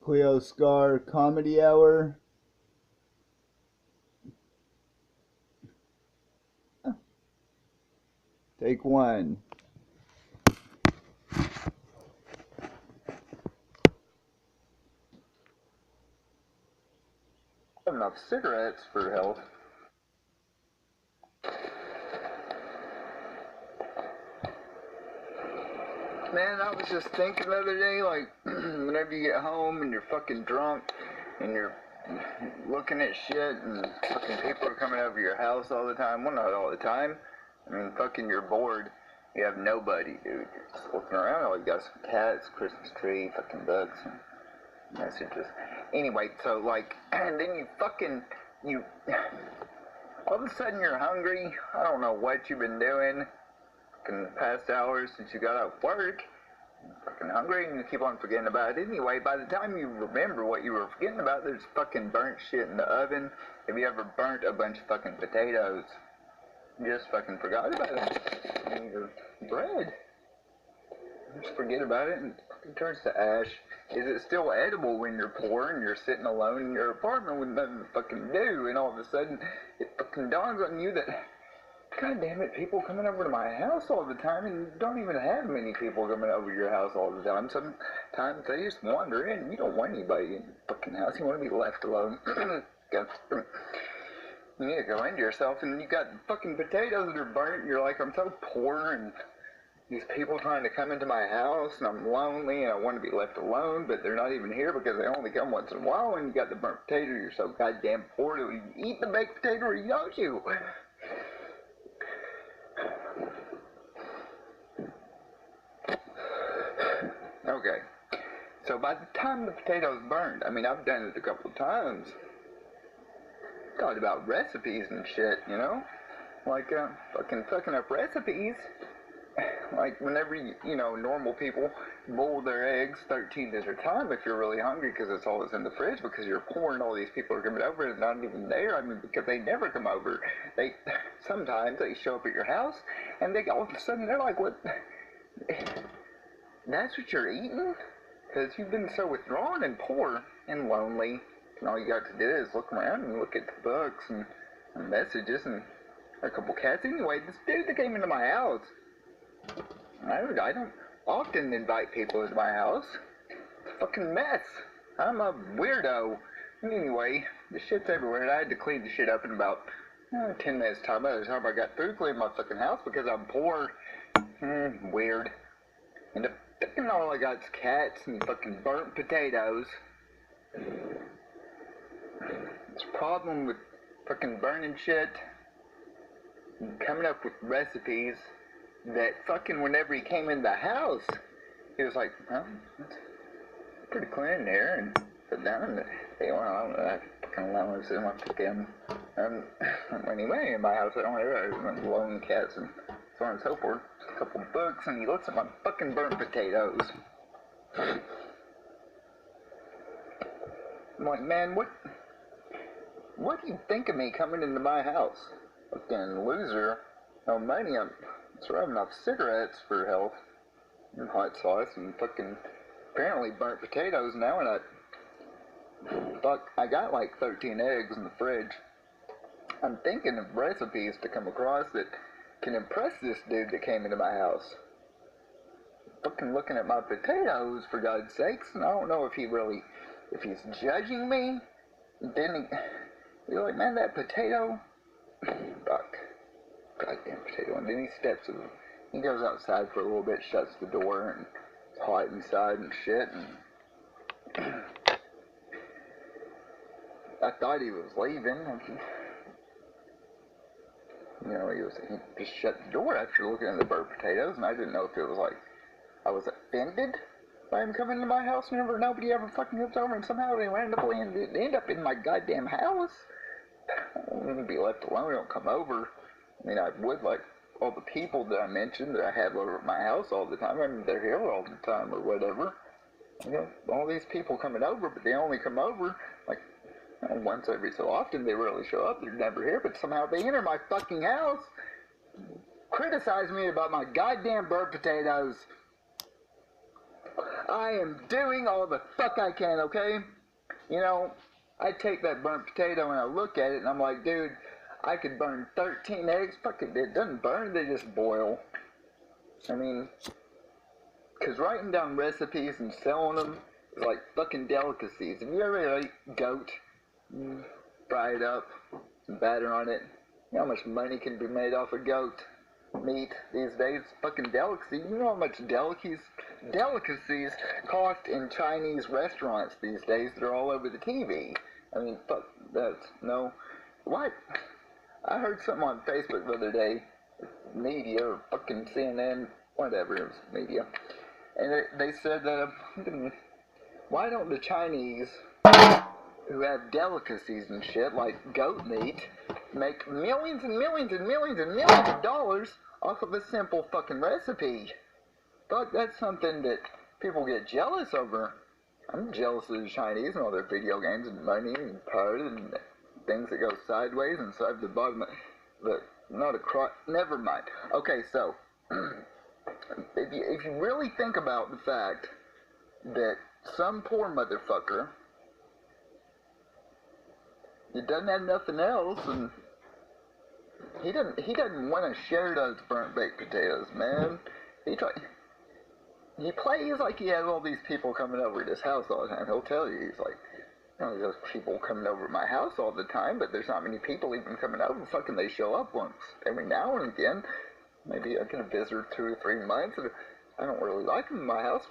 Cleo Scar Comedy Hour. Take one. Enough cigarettes for health. Man, I was just thinking the other day, like, whenever you get home and you're fucking drunk and you're looking at shit and fucking people are coming over your house all the time. Well, not all the time. I mean, fucking you're bored. You have nobody, dude. You're just looking around. Oh, you got some cats, Christmas tree, fucking books, and messages. Anyway, so, like, and then you, all of a sudden you're hungry. I don't know what you've been doing in the past hours since you got off work. You're fucking hungry and you keep on forgetting about it. Anyway, by the time you remember what you were forgetting about, there's fucking burnt shit in the oven. Have you ever burnt a bunch of fucking potatoes? You just fucking forgot about it. And your bread. You just forget about it and it fucking turns to ash. Is it still edible when you're poor and you're sitting alone in your apartment with nothing to fucking do, and all of a sudden it fucking dawns on you that, God damn it, people coming over to my house all the time, and you don't even have many people coming over to your house all the time. Sometimes they just wander in. You don't want anybody in your fucking house. You want to be left alone. You need to go into yourself, and you got fucking potatoes that are burnt, and you're like, I'm so poor, and these people trying to come into my house, and I'm lonely, and I want to be left alone, but they're not even here because they only come once in a while, and you got the burnt potato. You're so goddamn poor that you eat the baked potato, or you don't you? Okay, so by the time the potato's burned, I mean, I've done it a couple of times. Thought about recipes and shit, you know? Like, fucking up recipes. Like, whenever, you know, normal people boil their eggs 13 at a time if you're really hungry because it's always in the fridge because you're poor and all these people are coming over and not even there. I mean, because they never come over. Sometimes they show up at your house and they all of a sudden they're like, what? That's what you're eating? Because you've been so withdrawn and poor and lonely. And all you got to do is look around and look at the books and messages and a couple cats. Anyway, this dude that came into my house, I don't often invite people into my house. It's a fucking mess. I'm a weirdo. Anyway, the shit's everywhere, and I had to clean the shit up in about 10 minutes time. By the time I got through cleaning my fucking house because I'm poor. Weird. And the fucking all I got is cats and fucking burnt potatoes. This problem with fucking burning shit and coming up with recipes that fucking whenever he came in the house, he was like, huh, it's pretty clean in there, and sit down and hey, well, I don't know, I fucking allow this in my fucking, when he went in my house, I don't have lone cats and so on and so forth, just a couple books, and he looks at my fucking burnt potatoes. I'm like, man, what do you think of me coming into my house? Fucking loser. No money, I'm throwing off cigarettes for health. And hot sauce and fucking apparently burnt potatoes now, and I got like 13 eggs in the fridge. I'm thinking of recipes to come across that can impress this dude that came into my house. Fucking looking at my potatoes, for God's sakes, and I don't know if he's judging me. Then he's like, man, that potato, fuck, goddamn potato. And then he goes outside for a little bit, shuts the door, and it's hot inside and shit. And I thought he was leaving. You know, he just shut the door after looking at the burnt potatoes, and I didn't know if it was like I was offended by him coming to my house whenever nobody ever fucking comes over, and somehow they randomly end up in my goddamn house. I don't want to be left alone. They don't come over. I mean, I would like all the people that I mentioned that I have over at my house all the time. I mean, they're here all the time or whatever. You know, all these people coming over, but they only come over like once every so often. They rarely show up. They're never here, but somehow they enter my fucking house, criticize me about my goddamn burnt potatoes. I am doing all the fuck I can, okay? You know, I take that burnt potato and I look at it and I'm like, dude, I could burn 13 eggs. Fuck it, it doesn't burn, they just boil. I mean, because writing down recipes and selling them is like fucking delicacies. Have you ever ate goat? Fry it up, some batter on it. You know how much money can be made off of goat meat these days? Fucking delicacy. You know how much delicacies cost in Chinese restaurants these days? They're all over the TV. I mean, fuck, that's, no. What? I heard something on Facebook the other day, media, or fucking CNN, whatever, it was media. And they said that, why don't the Chinese, who have delicacies and shit, like goat meat, make millions and millions and millions and millions of dollars off of a simple fucking recipe? Fuck, that's something that people get jealous over. I'm jealous of the Chinese and all their video games and money and power and things that go sideways inside the bottom of the, not a cross, never mind. Okay, so, if you really think about the fact that some poor motherfucker, he doesn't have nothing else, and he doesn't want to share those burnt baked potatoes, man. He plays like he has all these people coming over to his house all the time. He'll tell you, he's like, you know, there's people coming over to my house all the time, but there's not many people even coming over. Fucking they show up once every now and again. Maybe I get a visitor 2 or 3 months. And I don't really like them in my house.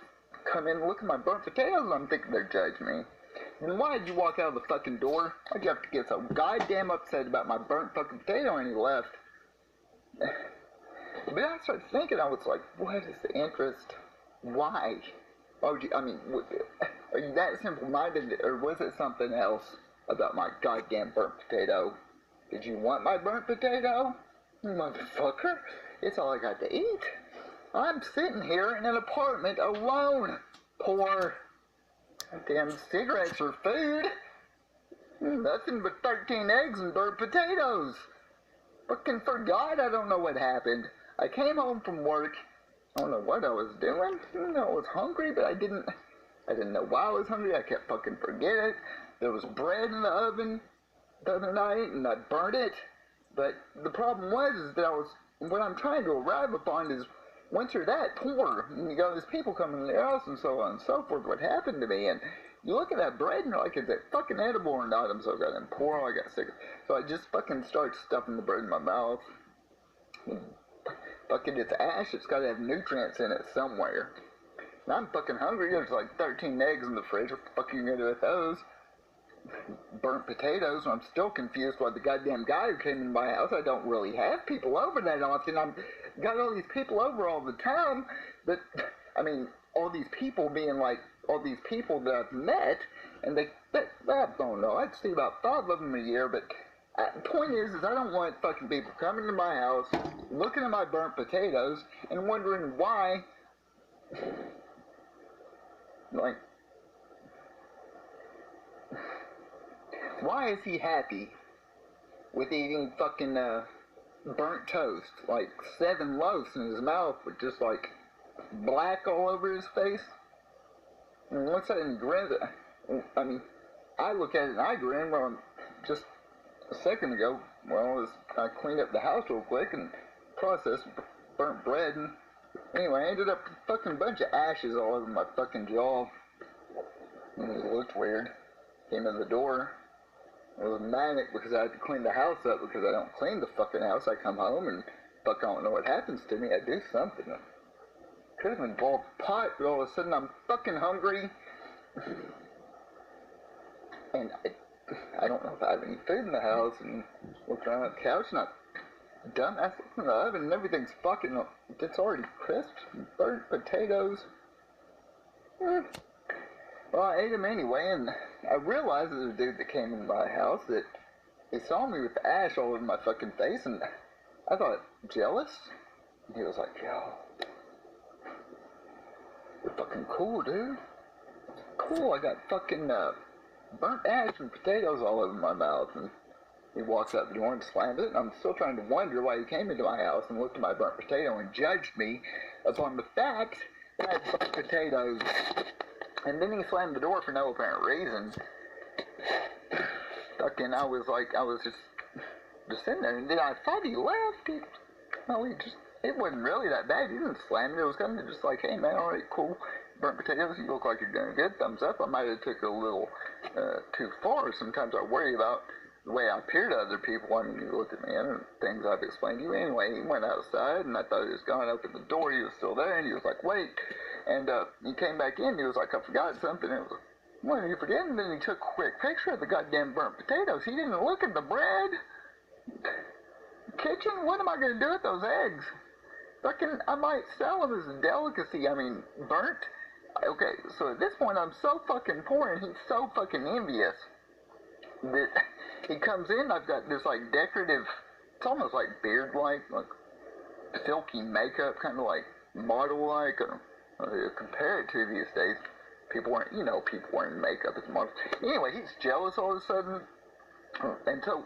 Come in and look at my burnt potatoes, and I'm thinking they're judging me. And why did you walk out of the fucking door? Why'd you have to get so goddamn upset about my burnt fucking potato and he left? But I started thinking, I was like, what is the interest? Why? Why would you, I mean, are you that simple-minded, or was it something else about my goddamn burnt potato? Did you want my burnt potato? Motherfucker, it's all I got to eat. I'm sitting here in an apartment alone. Poor damn cigarettes or food. Nothing but 13 eggs and burnt potatoes. Fucking forgot, I don't know what happened. I came home from work. I don't know what I was doing. I was hungry, but I didn't know why I was hungry. I kept fucking forgetting it. There was bread in the oven the other night, and I burnt it. But the problem is that what I'm trying to arrive upon is, once you're that poor, and you got these people coming in the house and so on and so forth, what happened to me, and you look at that bread and you're like, is it fucking edible or not? I'm so goddamn poor, I got sick. So I just fucking start stuffing the bread in my mouth. Fucking, it's ash, it's gotta have nutrients in it somewhere. And I'm fucking hungry, there's like 13 eggs in the fridge, what the fuck are you gonna do with those? Burnt potatoes, and I'm still confused why the goddamn guy who came in my house, I don't really have people over that often, I've got all these people over all the time, but, I mean, all these people being like, all these people that I've met, and I don't know, I'd see about 5 of them a year, but the point is I don't want fucking people coming to my house, looking at my burnt potatoes, and wondering why, like, why is he happy with eating fucking burnt toast, like 7 loaves in his mouth with just like black all over his face? And once I grins, I mean, I look at it and I grin. Well, just a second ago, I cleaned up the house real quick and processed burnt bread, and anyway, I ended up with a fucking bunch of ashes all over my fucking jaw. And it looked weird. Came in the door. I was manic because I had to clean the house up, because I don't clean the fucking house. I come home and fuck, I don't know what happens to me. I do something. Could have involved pot, but all of a sudden I'm fucking hungry. And I don't know if I have any food in the house, and looked around the couch and I done. I looked in the oven and everything's fucking, it's already crisp. Burnt potatoes. Well, I ate them anyway, and I realized as a dude that came in my house that he saw me with ash all over my fucking face, and I thought, jealous? And he was like, yo, you're fucking cool, dude. Cool, I got fucking burnt ash and potatoes all over my mouth. And he walks out the door and slams it, and I'm still trying to wonder why he came into my house and looked at my burnt potato and judged me upon the fact that I had burnt potatoes And then he slammed the door for no apparent reason. Fucking, I was just sitting there, and then I thought he left. It wasn't really that bad. He didn't slam it. It was kind of just like, hey man, alright, cool. Burnt potatoes, you look like you're doing good. Thumbs up. I might have took it a little too far. Sometimes I worry about the way I appear to other people. I mean, you look at me and things I've explained to you. Anyway, he went outside, and I thought he was gone. Opened the door. He was still there, and he was like, wait. And he came back in. He was like, I forgot something. It was like, what are you forgetting? And then he took a quick picture of the goddamn burnt potatoes. He didn't look at the bread. Kitchen? What am I going to do with those eggs? Fucking, I might sell them as a delicacy. I mean, burnt. Okay, so at this point, I'm so fucking poor, and he's so fucking envious that he comes in. I've got this like decorative, it's almost like beard-like, like silky makeup, kind of like model-like. Compare it to these days. People wearing makeup as models. Anyway, he's jealous all of a sudden. And so,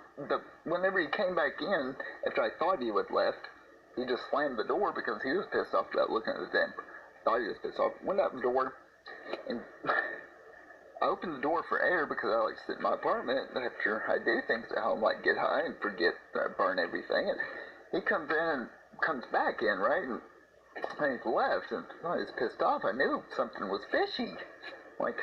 whenever he came back in, after I thought he had left, he just slammed the door because he was pissed off about looking at the damn. Thought he was pissed off. Went out the door, and I opened the door for air because I like to sit in my apartment after I do things at home, like get high and forget that I burn everything. And he comes back in, right? And he's left, and he's pissed off. I knew something was fishy. Like,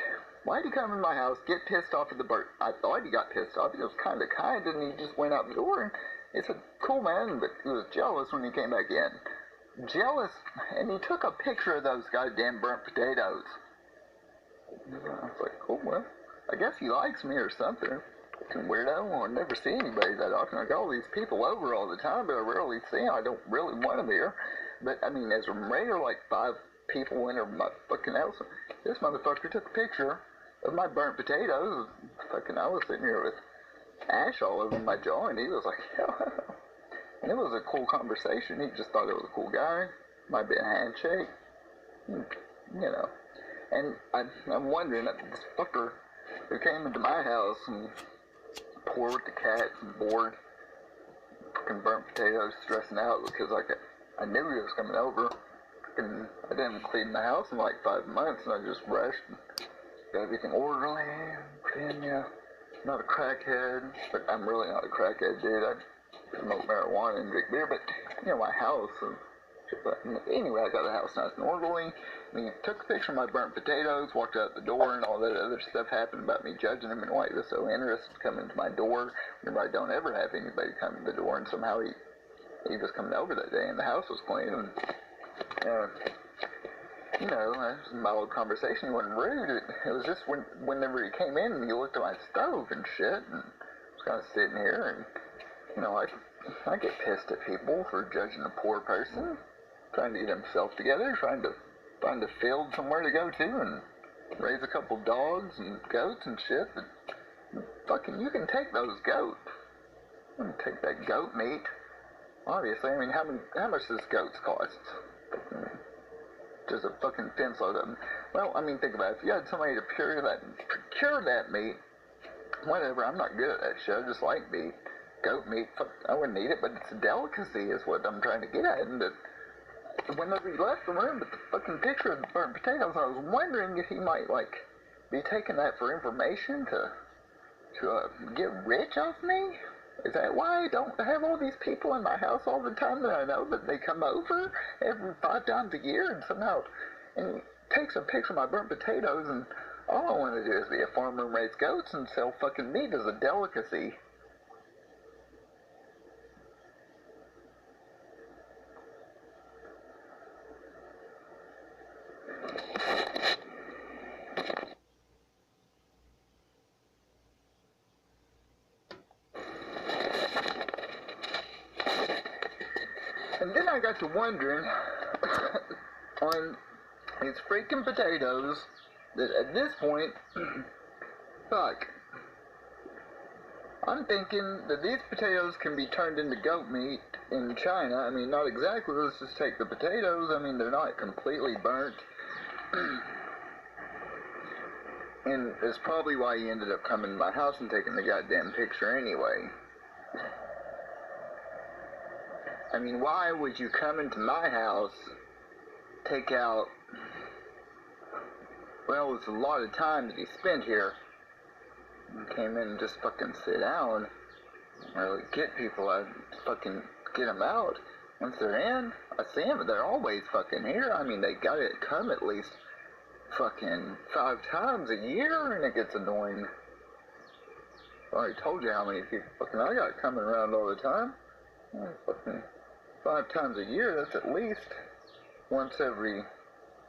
why'd he come in my house, get pissed off at the bird? I thought he got pissed off. He was kind of kind, and he just went out the door. And it's a cool man, but he was jealous when he came back in. Jealous, and he took a picture of those goddamn burnt potatoes. I was like, oh, well, I guess he likes me or something. Fucking weirdo. I never see anybody that often. I got all these people over all the time, but I rarely see them. I don't really want them here. But, I mean, as a rare, like 5 people went over my fucking house. This motherfucker took a picture of my burnt potatoes. Fucking, I was sitting here with ash all over my jaw, and he was like, yeah. And it was a cool conversation. He just thought it was a cool guy. Might be a handshake. You know. And I'm wondering, this fucker who came into my house and poor with the cats and bored, fucking burnt potatoes, stressing out because I knew he was coming over. And I didn't clean the house in like 5 months, and I just rushed and got everything orderly. And yeah, I'm not a crackhead, but I'm really not a crackhead, dude. I smoke marijuana and drink beer, but my house. Anyway, I got the house nice and orderly. And he took a picture of my burnt potatoes, walked out the door, and all that other stuff happened about me judging him and why he was so interested in coming to my door. Whenever I don't ever have anybody come to the door, and somehow he was coming over that day, and the house was clean. And it was a mild conversation. He wasn't rude. It was just whenever he came in and he looked at my stove and shit, and I was kind of sitting here, and I get pissed at people for judging a poor person, trying to get himself together, trying to find a field somewhere to go to and raise a couple dogs and goats and shit. But fucking, you can take those goats. You can take that goat meat. Obviously, I mean, how much does goats cost? Just a fucking fence load of them. Well, I mean, think about it. If you had somebody to procure that meat, whatever, I'm not good at that shit. I just like meat. Goat meat, I wouldn't eat it, but it's a delicacy is what I'm trying to get at. And whenever he left the room with the fucking picture of the burnt potatoes, I was wondering if he might, be taking that for information to get rich off me? Is that why I don't have all these people in my house all the time that I know that they come over every 5 times a year and somehow, and he takes a picture of my burnt potatoes, and all I want to do is be a farmer and raise goats and sell fucking meat as a delicacy. And then I got to wondering on these freaking potatoes that at this point, fuck, I'm thinking that these potatoes can be turned into goat meat in China. I mean, not exactly, let's just take the potatoes. I mean, they're not completely burnt. And it's probably why he ended up coming to my house and taking the goddamn picture anyway. I mean, why would you come into my house, take out, Well, it was a lot of time that he spent here. He came in and just fucking sit down. Or get people, I fucking get them out. Once they're in, I see them, but they're always fucking here. I mean, they gotta come at least fucking 5 times a year, and it gets annoying. I already told you how many people fucking I got coming around all the time. Fucking 5 times a year, that's at least once every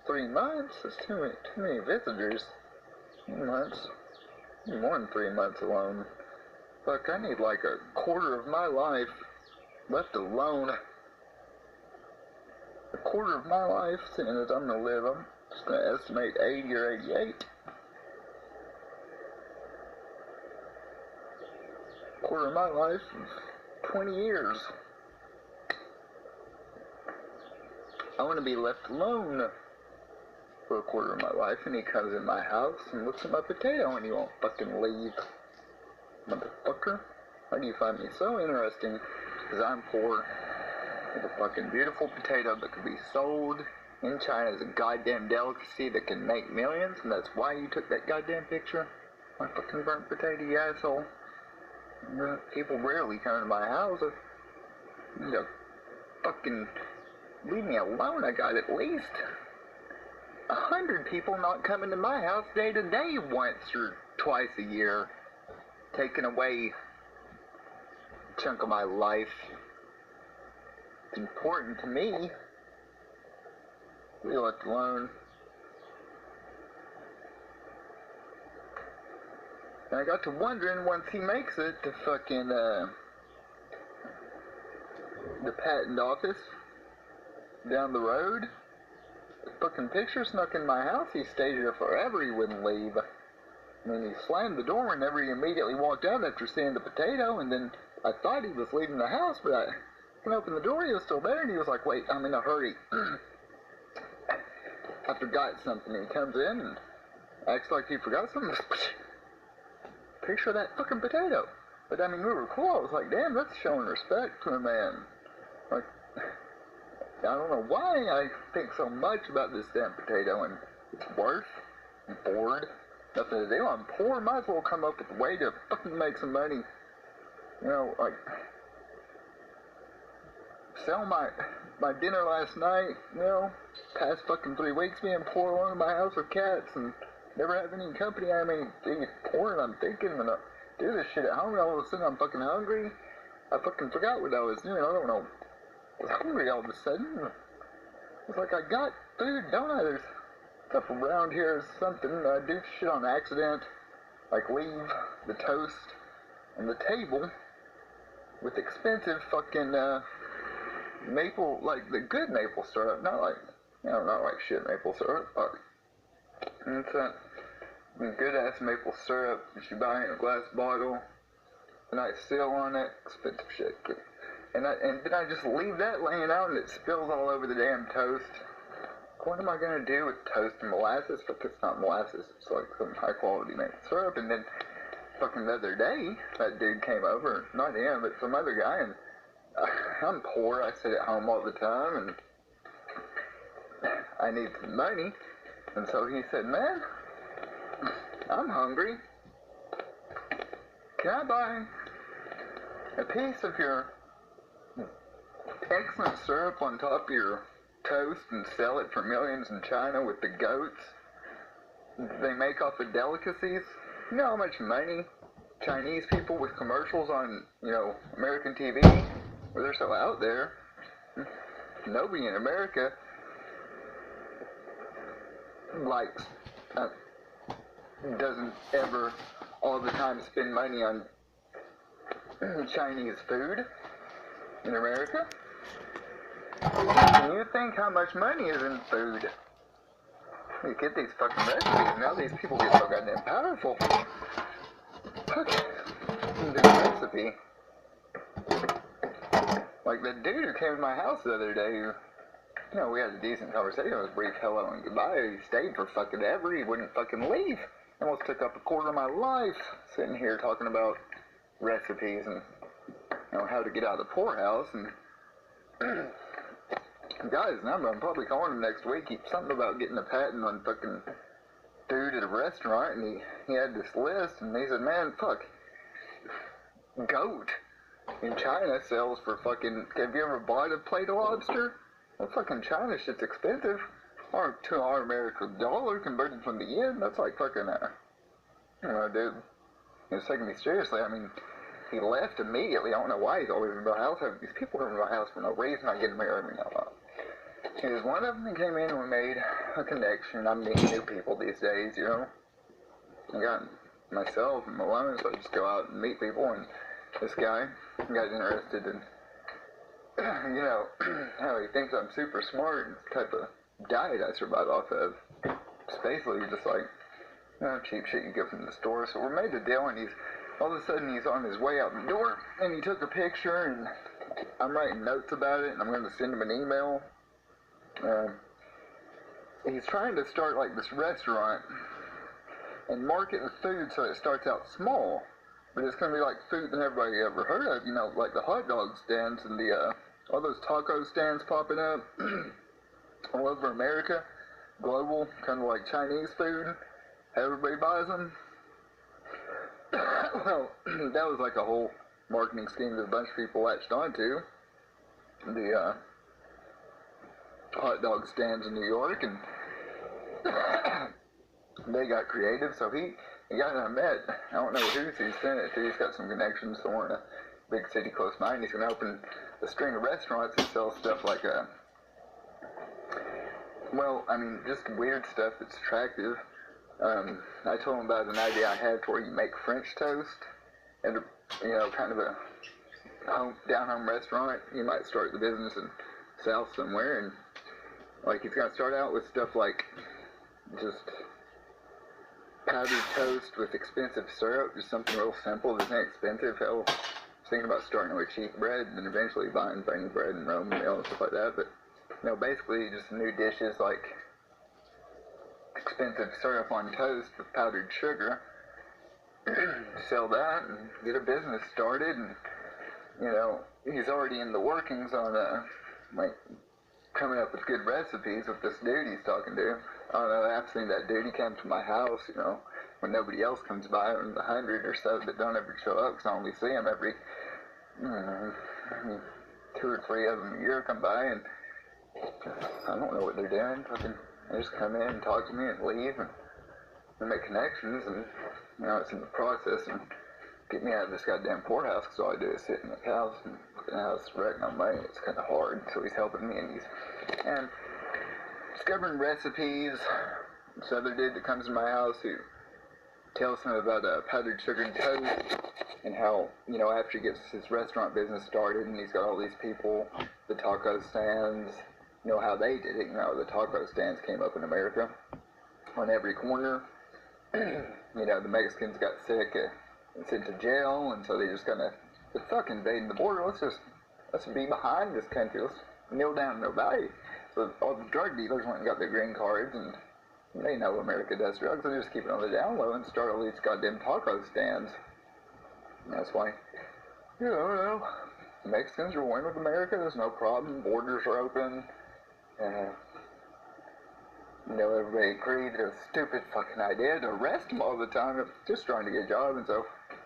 3 months. That's too many visitors. 3 months. More than 3 months alone. Fuck, I need like a quarter of my life left alone. A quarter of my life, seeing as I'm gonna live, I'm just gonna estimate 80 or 88. Quarter of my life is 20 years. I want to be left alone for a quarter of my life, and he comes in my house and looks at my potato and he won't fucking leave. Motherfucker. Why do you find me so interesting? Because I'm poor with a fucking beautiful potato that could be sold in China as a goddamn delicacy that can make millions, and that's why you took that goddamn picture. My fucking burnt potato, you asshole. People rarely come to my house. You know, fucking leave me alone. I got at least 100 people not coming to my house day to day once or twice a year, taking away a chunk of my life. It's important to me. Be left alone. And I got to wondering once he makes it to fucking the patent office down the road. The fucking picture snuck in my house. He stayed here forever. He wouldn't leave. I mean, he slammed the door whenever he immediately walked out after seeing the potato, and then I thought he was leaving the house, but I opened the door, he was still there, and he was like, wait, I'm in a hurry. I forgot something. He comes in and acts like he forgot something. Picture of that fucking potato. But I mean, we were cool. I was like, damn, that's showing respect to a man. Like, I don't know why I think so much about this damn potato and its worth. I'm bored. Nothing to do. I'm poor. Might as well come up with a way to fucking make some money. You know, like, sell my dinner last night, you know, past fucking 3 weeks being poor alone in my house with cats and never have any company. I mean, being poor, and I'm thinking, and I do this shit at home, and all of a sudden I'm fucking hungry. I fucking forgot what I was doing. I don't know. I was hungry all of a sudden. It's like I got food, don't I? There's stuff around here or something. I do shit on accident, like leave the toast on the table with expensive fucking maple, like the good maple syrup, not like, you know, not like shit maple syrup. And it's a good ass maple syrup that you buy in a glass bottle, a nice seal on it, expensive shit. And then I just leave that laying out and it spills all over the damn toast. What am I gonna do with toast and molasses? But it's not molasses, it's like some high quality maple syrup. And then fucking the other day, that dude came over, not him, but some other guy, and I'm poor, I sit at home all the time, and I need some money. And so he said, man, I'm hungry. Can I buy a piece of your excellent syrup on top of your toast and sell it for millions in China with the goats they make off of delicacies? You know how much money Chinese people with commercials on, you know, American TV, where they're so out there. Nobody in America likes, doesn't ever all the time spend money on Chinese food in America. Can you think how much money is in food? You get these fucking recipes, now these people get so goddamn powerful. The recipe. Like the dude who came to my house the other day, you know, we had a decent conversation. It was a brief hello and goodbye. He stayed for fucking ever. He wouldn't fucking leave. Almost took up a quarter of my life sitting here talking about recipes and, you know, how to get out of the poorhouse. And got his number. I'm probably calling him next week. Something about getting a patent on fucking at a restaurant and he had this list and he said, man, fuck, goat in China sells for fucking, have you ever bought a plate of lobster? Well, fucking China shit's expensive. Or $2 American dollar converted from the yen, that's like fucking, dude, he was taking me seriously. I mean, he left immediately. I don't know why he's always in my house. These people come in my house for no reason. I get married every now and then. He was one of them that came in and we made a connection. I'm meeting new people these days, you know. I got myself and Malone, so I just go out and meet people, and this guy got interested in, you know, how he thinks I'm super smart and the type of diet I survive off of. It's basically just like, you know, cheap shit you get from the store. So we made a deal, and all of a sudden he's on his way out the door, and he took a picture, and I'm writing notes about it, and I'm going to send him an email. He's trying to start like this restaurant and market the food so it starts out small, but it's going to be like food that everybody ever heard of, you know, like the hot dog stands and the all those taco stands popping up all over America, global, kind of like Chinese food. Everybody buys them. Well, that was like a whole marketing scheme that a bunch of people latched onto. The hot dog stands in New York, and they got creative. So the guy that I met, I don't know who he's sent it to. He's got some connections somewhere in a big city close by, and he's going to open a string of restaurants that sell stuff like well, I mean, just weird stuff that's attractive. I told him about an idea I had where you make French toast at a, you know, kind of a down-home restaurant. You might start the business in South somewhere, and like he's gonna start out with stuff like just powdered toast with expensive syrup, just something real simple that's inexpensive. Hell, I was thinking about starting with cheap bread and then eventually buying things bread and Roman meal and stuff like that. But you know, basically just new dishes like expensive syrup on toast with powdered sugar. Sell that and get a business started, and you know, he's already in the workings on like coming up with good recipes with this dude he's talking to. I don't know, I've seen that dude. He came to my house, you know, when nobody else comes by, and the 100 or so that don't ever show up, because I only see him every 2 or 3 of them a year come by, and I don't know what they're doing. Fucking, they just come in and talk to me and leave, and make connections, and you know, it's in the process, and get me out of this goddamn poorhouse, because all I do is sit in the house, and the house wreck no money. It's kind of hard, so he's helping me, and discovering recipes. This other dude that comes to my house who tells him about powdered sugar and toast, and how, you know, after he gets his restaurant business started, and he's got all these people, the taco stands, you know, how they did it. You know, the taco stands came up in America on every corner. You know, the Mexicans got sick and sent to jail, and so they just kind of, they're fucking invading the border. Let's be behind this country. Let's kneel down and obey. So all the drug dealers went and got their green cards, and they know America does drugs. They just keep it on the down low and start all these goddamn taco stands. And that's why, you know, Mexicans are winning with America. There's no problem. Borders are open. You know, everybody agreed that it was a stupid fucking idea to arrest them all the time. They're just trying to get a job, and so,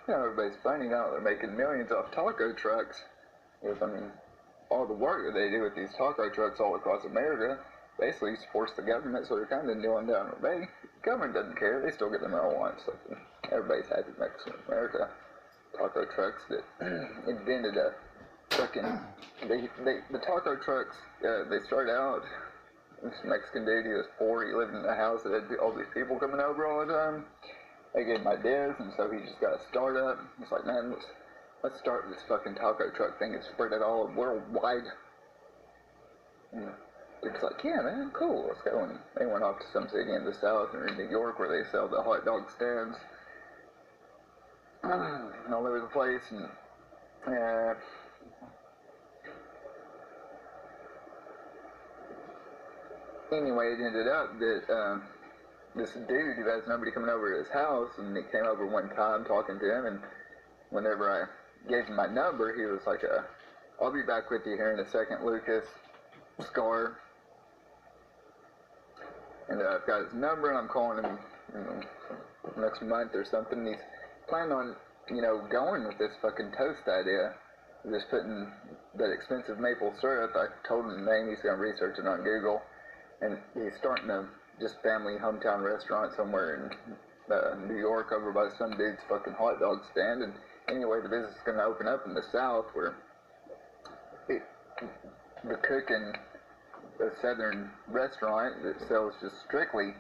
you know, everybody's funny now. They're making millions off taco trucks. Because, I mean, all the work that they do with these taco trucks all across America basically supports the government, so they're kind of kneeling down and obeying. The government doesn't care. They still get the marijuana and stuff. And everybody's happy Mexican America. Taco trucks that invented a fucking... the taco trucks, they start out... This Mexican dude, he was poor. He lived in a house that had all these people coming over all the time. They gave him ideas, and so he just got a startup. He's like, man, let's start this fucking taco truck thing and spread it all worldwide. And it's like, yeah, man, cool, let's go. And they went off to some city in the south or in New York where they sell the hot dog stands all over the place. And anyway, it ended up that this dude who has nobody coming over to his house, and he came over one time talking to him, and whenever I gave him my number, he was like, I'll be back with you here in a second, Lucas Scar. And I've got his number, and I'm calling him you know, next month or something. He's planning on, you know, going with this fucking toast idea. Just putting that expensive maple syrup. I told him the name. He's gonna research it on Google, and he's starting a just family hometown restaurant somewhere in New York, over by some dude's fucking hot dog stand. And anyway, the business is gonna open up in the South, where the cook in a southern restaurant that sells just strictly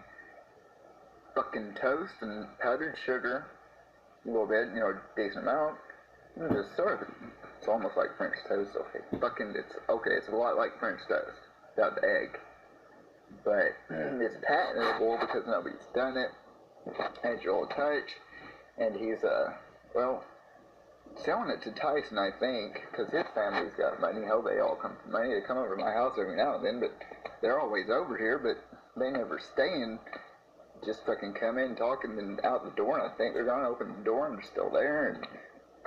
fucking toast and powdered sugar, a little bit, you know, a decent amount, and just syrup. It's almost like French toast. Okay, it's a lot like French toast without the egg, but it's patentable because nobody's done it. Natural touch, and he's selling it to Tyson, I think, because his family's got money. Hell, they all come from money. They come over to my house every now and then, but they're always over here, but they never stay and just fucking come in, talk, and then out the door, and I think they're gonna open the door, and they're still there, and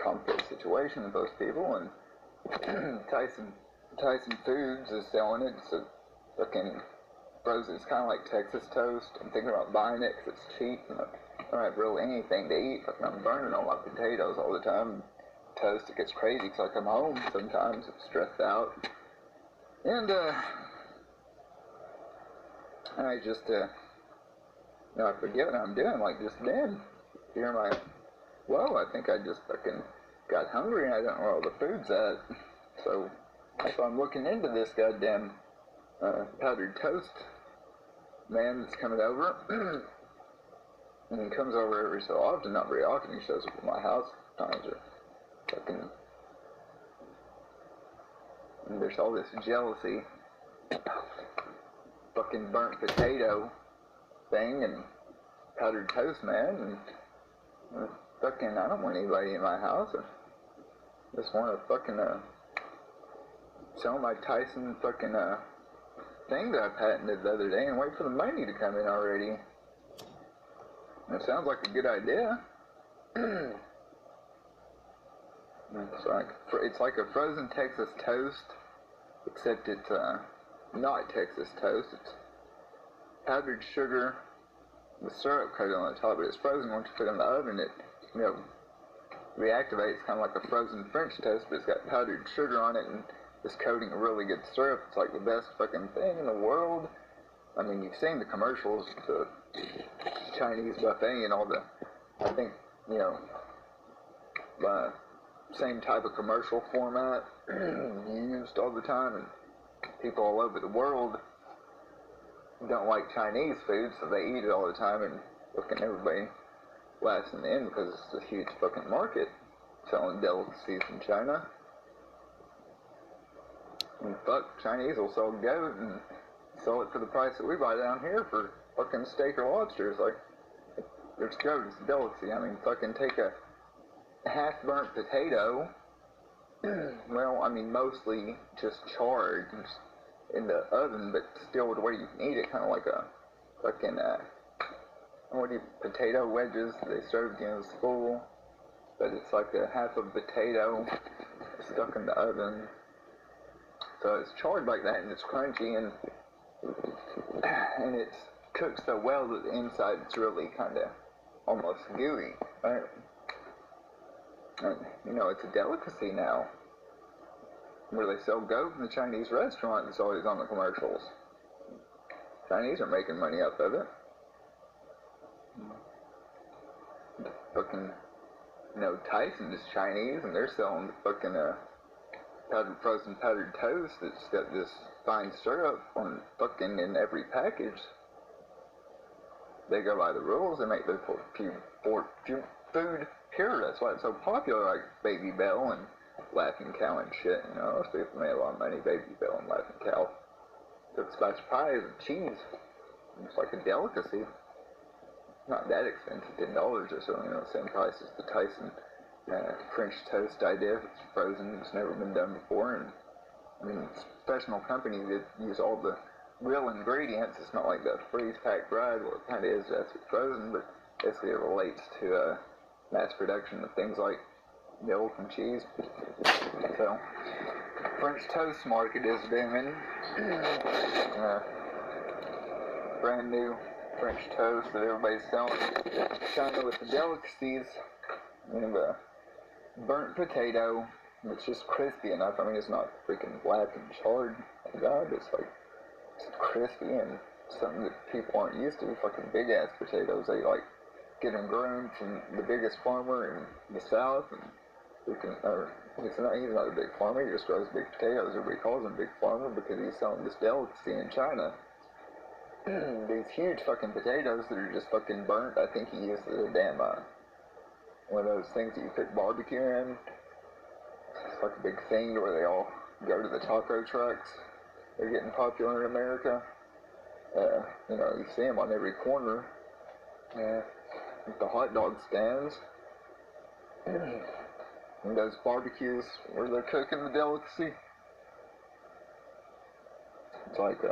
complex situation with those people, and Tyson Foods is selling it. It's a fucking frozen. It's kind of like Texas toast. I'm thinking about buying it because it's cheap, and I don't have really anything to eat. Fucking, I'm burning all my potatoes all the time. Toast, it gets crazy because I come home sometimes stressed out, and I just I forget what I'm doing. Like just then, here I think I just fucking got hungry and I don't know where all the food's at. So I'm looking into this goddamn powdered toast man that's coming over. And he comes over every so often, not very often. He shows up at my house sometimes, or fucking. And there's all this jealousy, fucking burnt potato thing, and powdered toast man, and fucking, I don't want anybody in my house. I just want to fucking sell my Tyson fucking thing that I patented the other day and wait for the money to come in already. It sounds like a good idea. It's like a frozen Texas toast, except it's not Texas toast. It's powdered sugar with syrup coated on the top, but it's frozen. Once you put it in the oven, it, you know, reactivates kind of like a frozen French toast, but it's got powdered sugar on it and this coating of really good syrup. It's like the best fucking thing in the world. I mean, you've seen the commercials, the Chinese buffet and all the, I think, you know, same type of commercial format used all the time, and people all over the world don't like Chinese food, so they eat it all the time, and fucking everybody laughs in the end because it's a huge fucking market selling delicacies in China. And fuck, Chinese will sell goat and sell it for the price that we buy down here for fucking steak or lobster. It's like, there's goat, it's a delicacy. I mean, fucking take a half-burnt potato, well, I mean, mostly just charred in the oven, but still the way you can eat it, kind of like a fucking, potato wedges they served you in school, but it's like a half a potato stuck in the oven. So it's charred like that, and it's crunchy, and it's cooked so well that the inside it's really kind of almost gooey, right? And, you know, it's a delicacy now. Where they sell goat in the Chinese restaurant, it's always on the commercials. Chinese are making money off of it. Fucking, you know, Tyson is Chinese, and they're selling fucking frozen powdered toast that's got this fine syrup on fucking in every package. They go by the rules. They make their food pure. That's why it's so popular, like Baby Bell and Laughing Cow and shit. You know, those people made a lot of money. Baby Bell and Laughing Cow. Took by surprise and cheese. It's like a delicacy. Not that expensive, $10 or so, you know, same price as the Tyson French toast idea. It's frozen, it's never been done before, and I mean, it's a professional company that use all the real ingredients. It's not like the freeze-packed bread, well, it kind of is, that's frozen, but basically it relates to mass production of things like milk and cheese. So, French toast market is booming. Brand new French toast that everybody's selling in China with the delicacies. We have a burnt potato. It's just crispy enough. I mean, it's not freaking black and charred. Oh God, it's like it's crispy and something that people aren't used to. Fucking big ass potatoes. They like get them grown from the biggest farmer in the South, and he's not a big farmer. He just grows big potatoes. Everybody calls him Big Farmer because he's selling this delicacy in China. These huge fucking potatoes that are just fucking burnt. I think he uses a damn one of those things that you cook barbecue in. It's like a big thing where they all go to the taco trucks. They're getting popular in America. You see them on every corner. With the hot dog stands. And those barbecues where they're cooking the delicacy. It's like,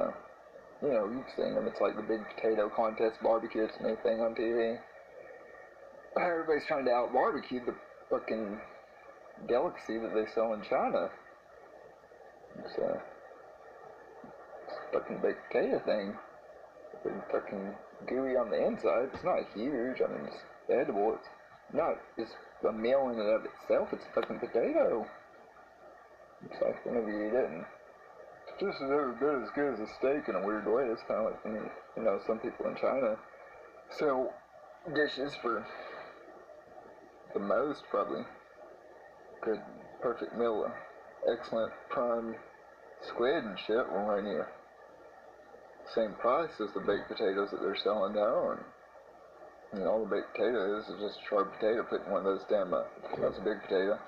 you've seen them. It's like the big potato contest barbecue. It's a new thing on TV. Everybody's trying to out-barbecue the fucking delicacy that they sell in China. It's a fucking big potato thing. It's fucking gooey on the inside. It's not huge. I mean, it's edible. It's not just a meal in and of itself. It's a fucking potato. It's like whenever you eat it, and it's just every bit as good as a steak in a weird way. It's kind of like when some people in China sell dishes for the most, probably good, perfect meal, excellent prime squid and shit will run you same price as the baked potatoes that they're selling now, and all the baked potatoes is just charred potato put in one of those damn, that's a big potato.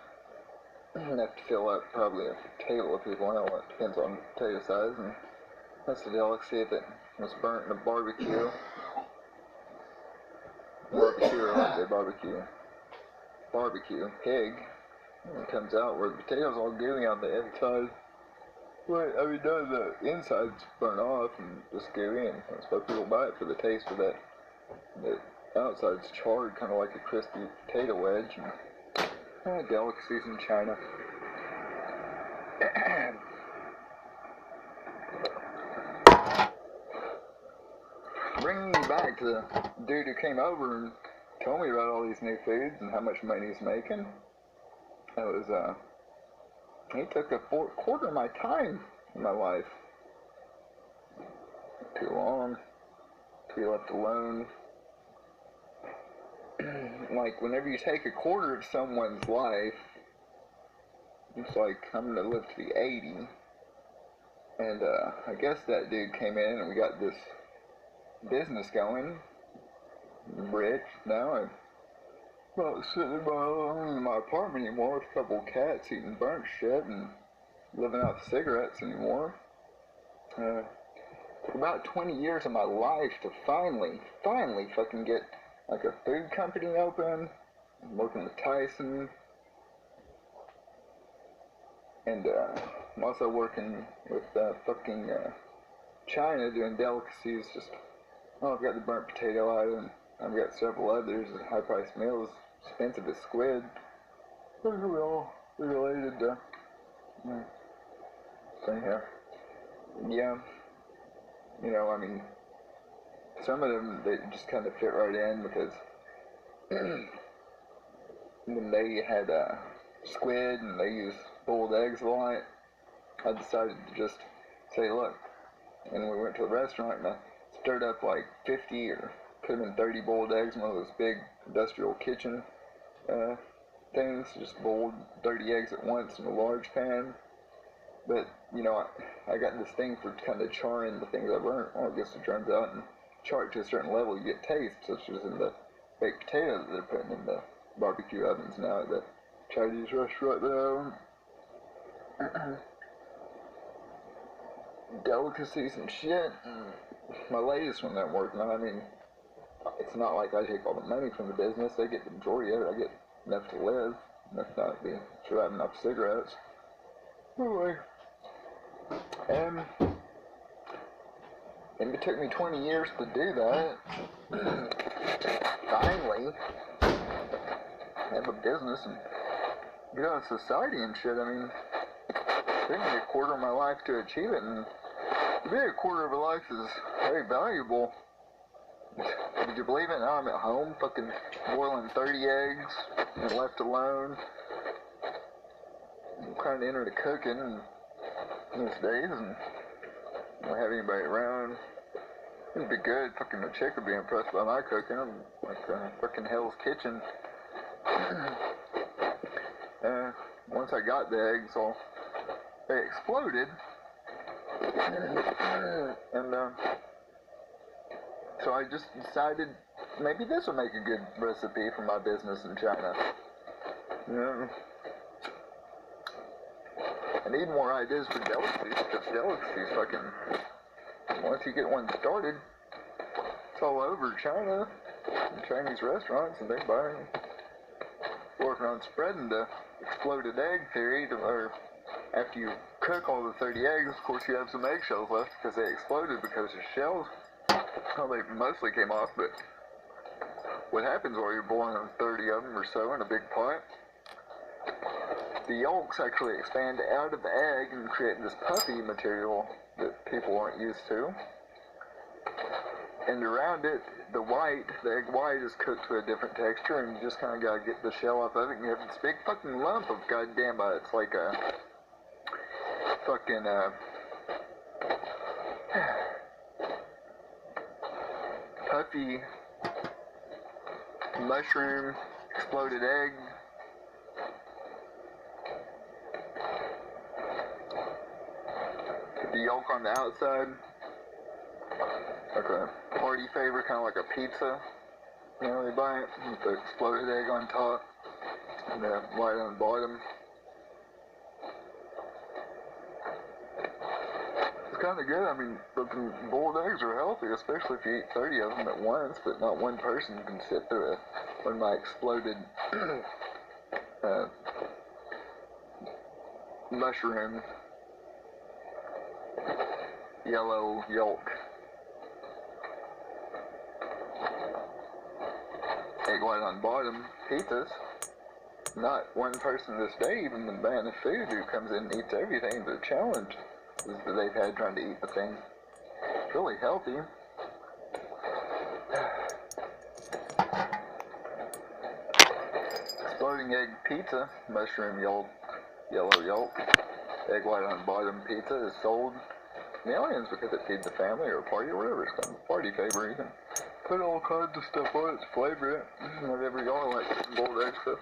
You have to fill up probably a table of people. Now it depends on potato size, and that's the delicacy that was burnt in a barbecue. Barbecue pig. And it comes out where the potato's all gooey on the inside. Right, I mean, no, the inside's burnt off and just gooey, and that's why people buy it, for the taste of that. The outside's charred, kind of like a crispy potato wedge. And delicacies in China. Bringing me back to the dude who came over and told me about all these new foods and how much money he's making. It was, he took a quarter of my time in my life. Too long. To be left alone. Like, whenever you take a quarter of someone's life, it's like, I'm gonna live to be 80. And, I guess that dude came in and we got this business going. Rich now. I'm not sitting in my apartment anymore with a couple of cats eating burnt shit and living off cigarettes anymore. Took about 20 years of my life to finally fucking get like a food company open. I'm working with Tyson. And I'm also working with fucking China doing delicacies. I've got the burnt potato item. I've got several others, high-priced meals, expensive as squid. Those are all related to thing here. Yeah. I mean, some of them, they just kind of fit right in because when they had squid and they used boiled eggs a lot, I decided to just say, look, and we went to the restaurant and I stirred up like 50 or could have been 30 boiled eggs in one of those big industrial kitchen things, just boiled 30 eggs at once in a large pan. But, I got this thing for kind of charring the things I burnt. Well, I guess it turns out, and char it to a certain level, you get taste, such as in the baked potato that they're putting in the barbecue ovens now at the Chinese restaurant there. Delicacies and shit. My latest one that I'm working on, I mean, it's not like I take all the money from the business. They get the majority of it. I get enough to live, enough not to be sure I have enough cigarettes. Anyway, and it took me 20 years to do that. Finally, have a business and get out of society and shit. I mean, it took me a quarter of my life to achieve it, and to be a quarter of a life is very valuable. Would you believe it? Now I'm at home, fucking boiling 30 eggs and left alone. I'm trying to enter the cooking these days, and I don't have anybody around. It'd be good. Fucking the chick would be impressed by my cooking. I'm like fucking Hell's Kitchen. Once I got the eggs, they exploded, and so I just decided maybe this would make a good recipe for my business in China. I need more ideas for delicacies, because delicacies fucking, once you get one started, it's all over China, and Chinese restaurants, and they buy them. Working on spreading the exploded egg theory, or after you cook all the 30 eggs, of course you have some eggshells left because they exploded because the shells, well, they mostly came off, but what happens while you're boiling 30 of them or so in a big pot, the yolks actually expand out of the egg and create this puffy material that people aren't used to. And around it, the egg white is cooked to a different texture, and you just kind of gotta get the shell off of it, and you have this big fucking lump of goddamn, it's like a fucking, puffy mushroom exploded egg. Put the yolk on the outside. Like a party favor, kind of like a pizza. You know, they buy it with the exploded egg on top and the white on the bottom. It's kind of good. I mean, boiled eggs are healthy, especially if you eat 30 of them at once, but not one person can sit through one of my exploded mushroom yellow yolk. Egg white on bottom pizzas. Not one person this day, even the man of food who comes in and eats everything, the challenge is that they've had trying to eat the thing. It's really healthy. Exploding egg pizza, mushroom yolk, yellow yolk, egg white on bottom pizza is sold millions because it feeds the family or a party or whatever it's called. Party favor, you can put all kinds of stuff on it, flavor it, whatever you want, like boiled egg stuff.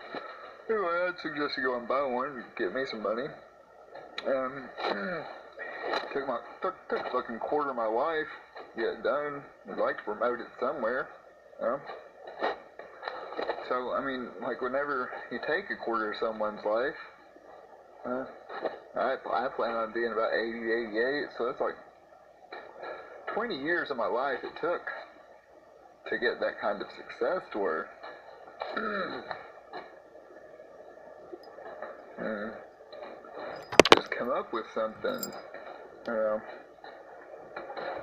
Anyway, I'd suggest you go and buy one, get me some money. Took a fucking quarter of my life to get it done. I'd like to promote it somewhere. So, I mean, like whenever you take a quarter of someone's life, I plan on being about 80, 88, so that's like 20 years of my life it took to get that kind of success to where just come up with something, you know,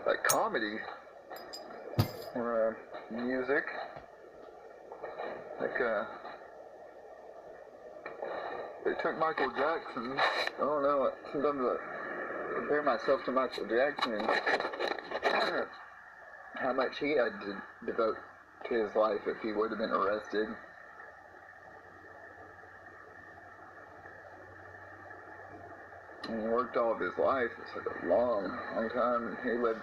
like comedy or music, like it took Michael Jackson. I don't know, sometimes I compare myself to Michael Jackson and how much he had to devote to his life if he would have been arrested. And he worked all of his life. It's like a long, long time. And he was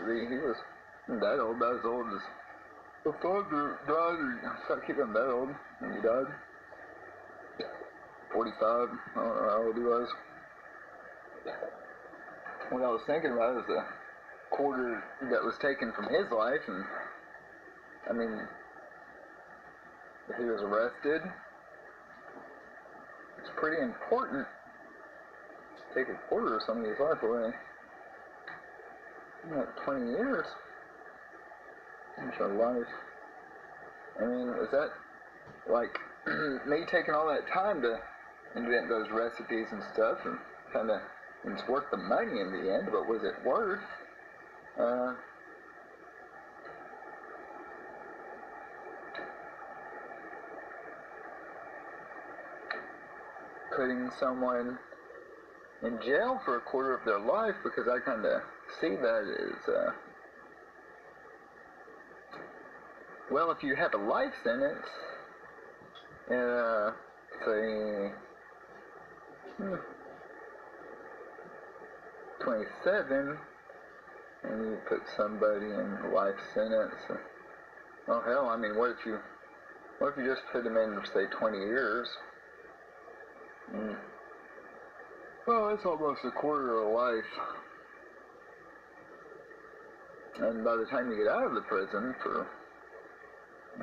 that old, about as old as the father died. He started keeping that old when he died. 45. I don't know how old he was. What I was thinking about is the quarter that was taken from his life, and I mean, if he was arrested, it's pretty important to take a quarter of somebody's life away. Like 20 years. That's your life. I mean, is that like me taking all that time to invent those recipes and stuff, and kind of, it's worth the money in the end, but was it worth putting someone in jail for a quarter of their life? Because I kind of see that as Well, if you have a life sentence, say, 27, and you put somebody in a life sentence, oh hell, I mean, what if you just put them in, say, 20 years? Well, that's almost a quarter of a life. And by the time you get out of the prison for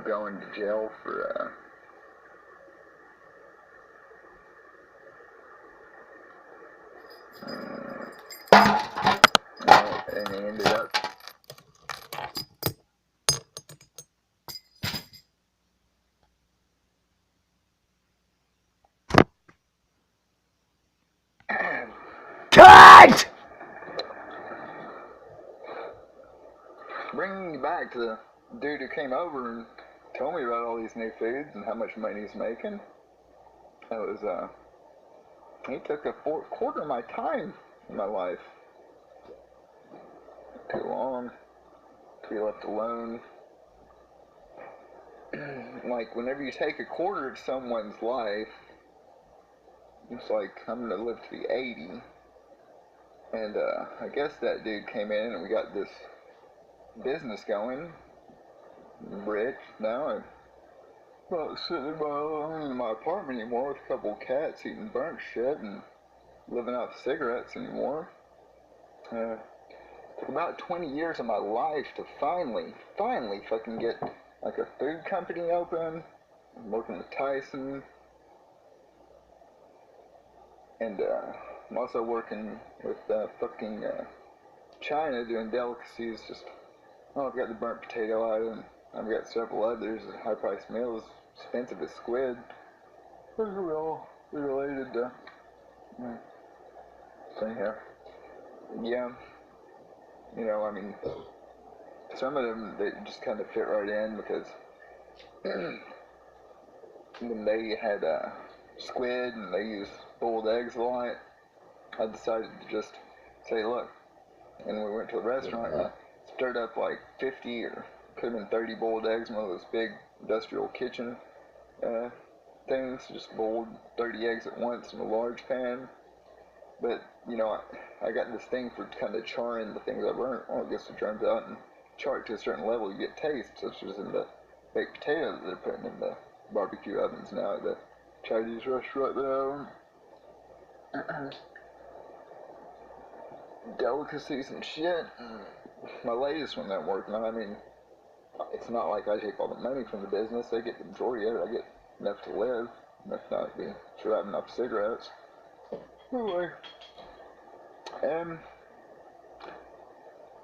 going to jail for, and he ended up Cut! bringing you back to the dude who came over and told me about all these new foods and how much money he's making. That was, he took a quarter of my time in my life. Too long to be left alone. Like, whenever you take a quarter of someone's life, it's like, I'm gonna live to be 80. And, I guess that dude came in and we got this business going. I'm rich now. I'm not sitting in my apartment anymore with a couple of cats eating burnt shit and living off cigarettes anymore. Took about 20 years of my life to finally fucking get like a food company open. I'm working with Tyson. And I'm also working with fucking China doing delicacies. Just, I've got the burnt potato item. I've got several others, high-priced meals, expensive as squid. Those are all related to. So yeah, you know, I mean, some of them they just kind of fit right in because when they had squid and they use boiled eggs a lot, I decided to just say, look, and we went to a restaurant and I stirred up like 50 or could have been 30 boiled eggs in one of those big industrial kitchen things, just boiled 30 eggs at once in a large pan. But, you know, I got this thing for kind of charring the things I burnt. Well, I guess it turns out and char it to a certain level, you get taste, such as in the baked potato that they're putting in the barbecue ovens now at the Chinese restaurant there. Delicacies and shit. My latest one that I'm working on, I mean, it's not like I take all the money from the business. They get the majority of it. I get enough to live, enough not to be sure I have enough cigarettes. Anyway, and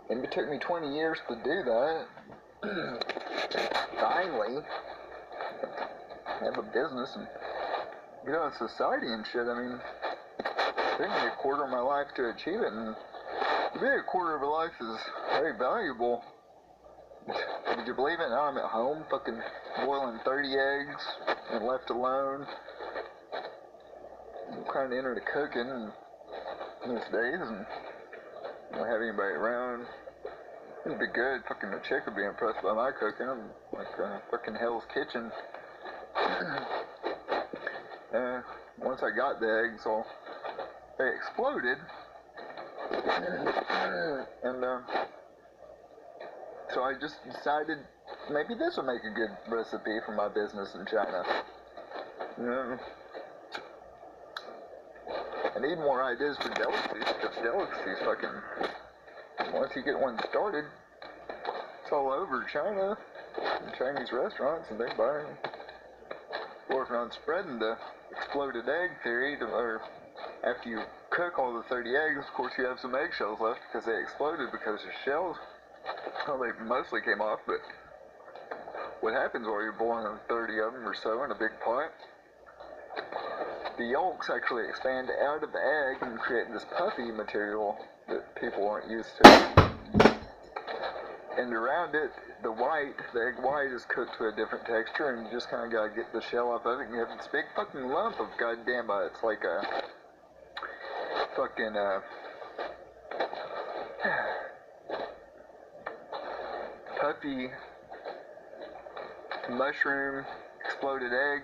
it took me 20 years to do that. Finally, have a business and get out of society and shit. I mean, it took me a quarter of my life to achieve it, and to be a quarter of a life is very valuable. Would you believe it? Now I'm at home, fucking boiling 30 eggs and left alone. I'm kind of into cooking these days, and I don't have anybody around. It'd be good. Fucking the chick would be impressed by my cooking. I'm like fucking Hell's Kitchen. Once I got the eggs, they exploded, and so I just decided maybe this would make a good recipe for my business in China. I need more ideas for delicacies, because delicacies fucking, once you get one started, it's all over China, and Chinese restaurants, and they buy them. Working on spreading the exploded egg theory, or after you cook all the 30 eggs, of course you have some eggshells left because they exploded because the shells, well, they mostly came off, but what happens while you're boiling 30 of them or so in a big pot, the yolks actually expand out of the egg and create this puffy material that people aren't used to. And around it, the egg white is cooked to a different texture, and you just kind of gotta get the shell off of it, and you have this big fucking lump of goddamn, it's like a fucking, puffy mushroom, exploded egg,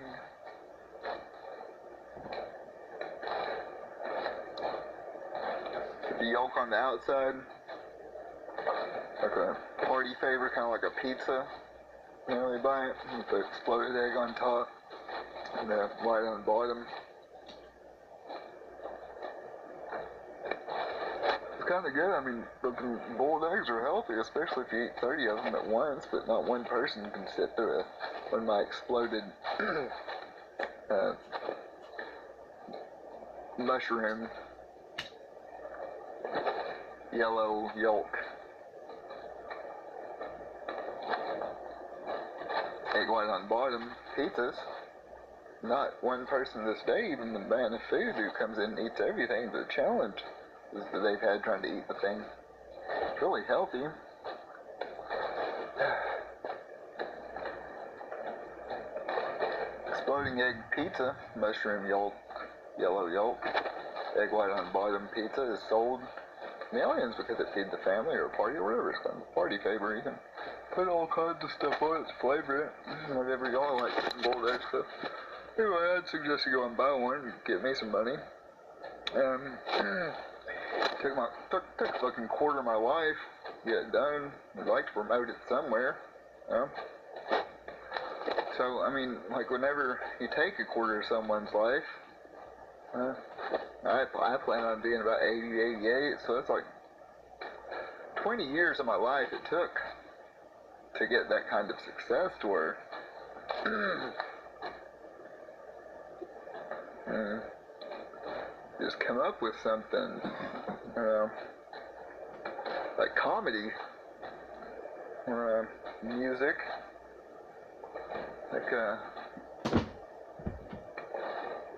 the yolk on the outside, like a party favor, kind of like a pizza. You know, you buy it with the exploded egg on top and the white on the bottom. It's kind of good. I mean, boiled eggs are healthy, especially if you eat 30 of them at once, but not one person can sit through one of my exploded mushroom yellow yolk egg white on bottom pizzas. Not one person this day, even the man of food who comes in and eats everything, the challenge is that they've had trying to eat the thing. It's really healthy. Exploding egg pizza, mushroom yolk, yellow yolk, egg white on bottom pizza is sold millions because it feeds the family or a party or whatever. It's kind of party favor. You can put all kinds of stuff on it to flavor it, whatever y'all like, boiled egg stuff. Anyway, I'd suggest you go and buy one and get me some money. Took a fucking quarter of my life to get it done. I'd like to promote it somewhere. So, I mean, like, whenever you take a quarter of someone's life, I plan on being about 80, 88, so it's like 20 years of my life it took to get that kind of success to where just come up with something, like comedy, or music, like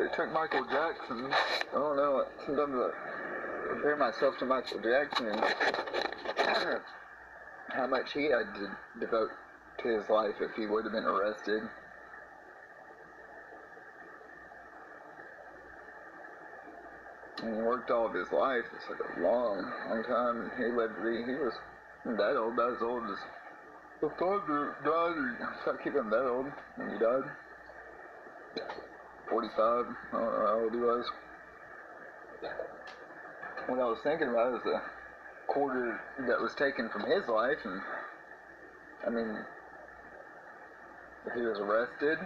it took Michael Jackson. I don't know, sometimes I compare myself to Michael Jackson and how much he had to devote to his life if he would have been arrested. And he worked all of his life. It's like a long time. He lived to be, he was that old, about as old as the father died, or I keep him that old when he died. 45, I don't know how old he was. What I was thinking about is the quarter that was taken from his life, and I mean, if he was arrested,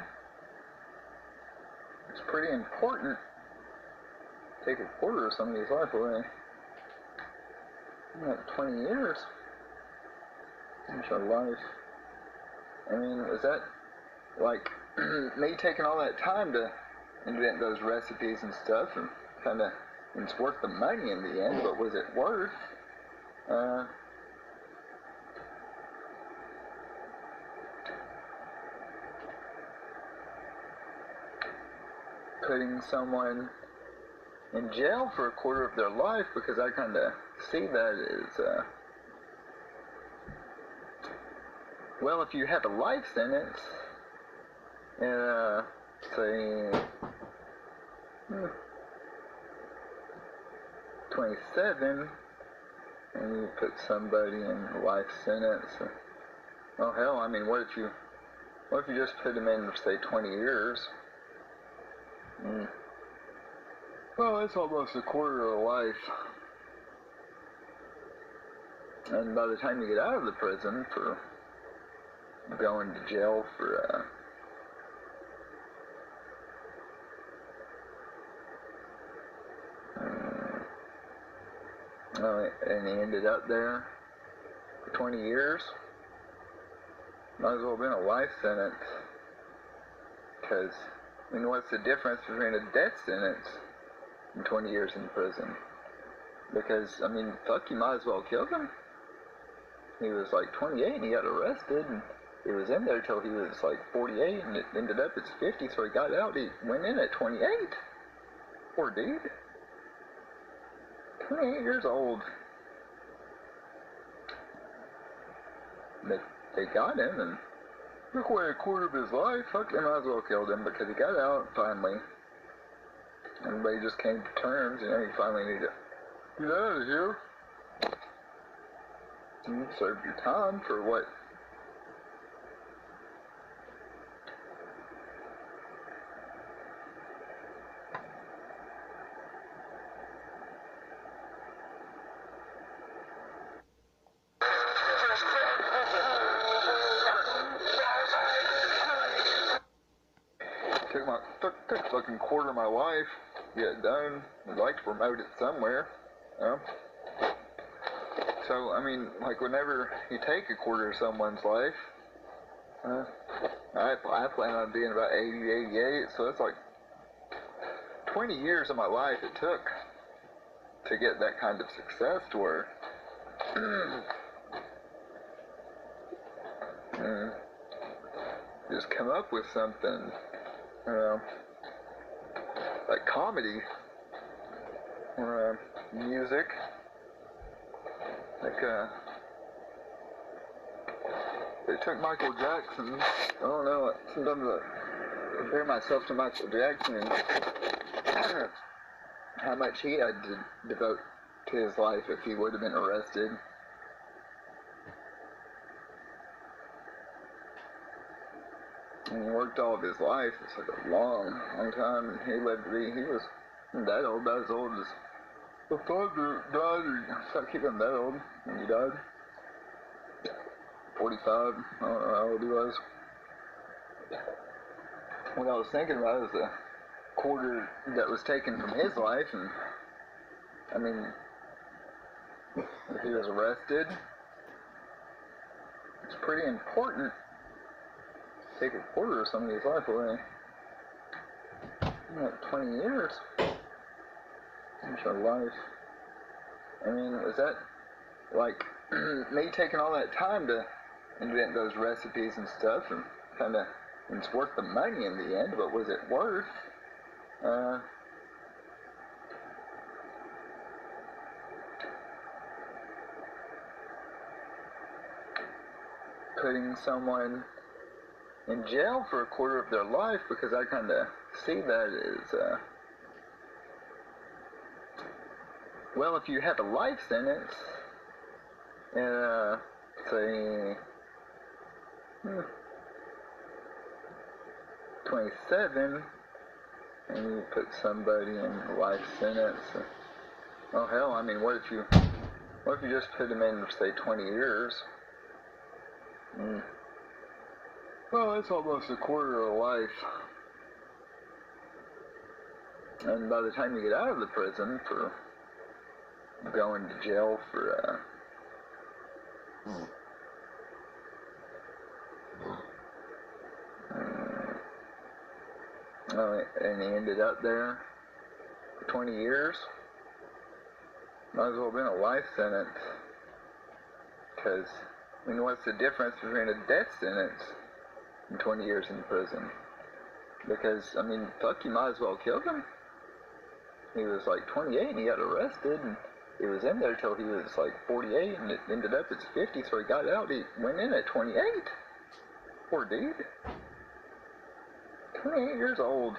it's pretty important. Take a quarter of somebody's life away. Like 20 years. That's your life. I mean, is that like me taking all that time to invent those recipes and stuff, and kind of, it's worth the money in the end, but was it worth putting someone in jail for a quarter of their life? Because I kind of see that as well, if you have a life sentence, say 27, and you put somebody in a life sentence, oh hell, I mean, what if you just put them in, say, 20 years? Well, that's almost a quarter of a life. And by the time you get out of the prison for going to jail for and he ended up there for 20 years, might as well have been a life sentence. Because, I mean, what's the difference between a death sentence and 20 years in prison? Because, I mean, fuck, you might as well kill him. He was like 28 and he got arrested, and he was in there till he was like 48, and it ended up it's 50, so he got out. He went in at 28. Poor dude. 28 years old. But they got him and took away a quarter of his life. Fuck, they might as well killed him because he got out finally. Everybody just came to terms, you know, he finally needed to get out of here. You served your time for what? took a fucking quarter of my life to get it done. I'd like to promote it somewhere. You know? So, I mean, like, whenever you take a quarter of someone's life, I plan on being about 80, 88, so that's like 20 years of my life it took to get that kind of success to where just come up with something, you know, like comedy or music, like they took Michael Jackson. I don't know, sometimes I compare myself to Michael Jackson and how much he had to devote to his life if he would have been arrested. And he worked all of his life. It's like a long, long time. And he lived to be, he was that old, about as old as the father died, or stopped keeping that old when he died. 45, I don't know how old he was. What I was thinking about is the quarter that was taken from his life, and I mean, if he was arrested, it's pretty important to take a quarter of somebody's life away. Like 20 years. That's your life. I mean, is that like me taking all that time to invent those recipes and stuff, and kind of, it's worth the money in the end, but was it worth putting someone in jail for a quarter of their life? Because I kind of see that as well, if you have a life sentence, say 27, and you put somebody in a life sentence, oh hell, I mean, what if you just put them in, say, 20 years? Well, that's almost a quarter of a life. And by the time you get out of the prison for going to jail for and he ended up there for 20 years, might as well have been a life sentence. Because, I mean, what's the difference between a death sentence and 20 years in prison? Because, I mean, fuck, you might as well kill him. He was like 28 and he got arrested, and he was in there till he was like 48, and it ended up as 50, so he got out. He went in at 28. Poor dude. 28 years old.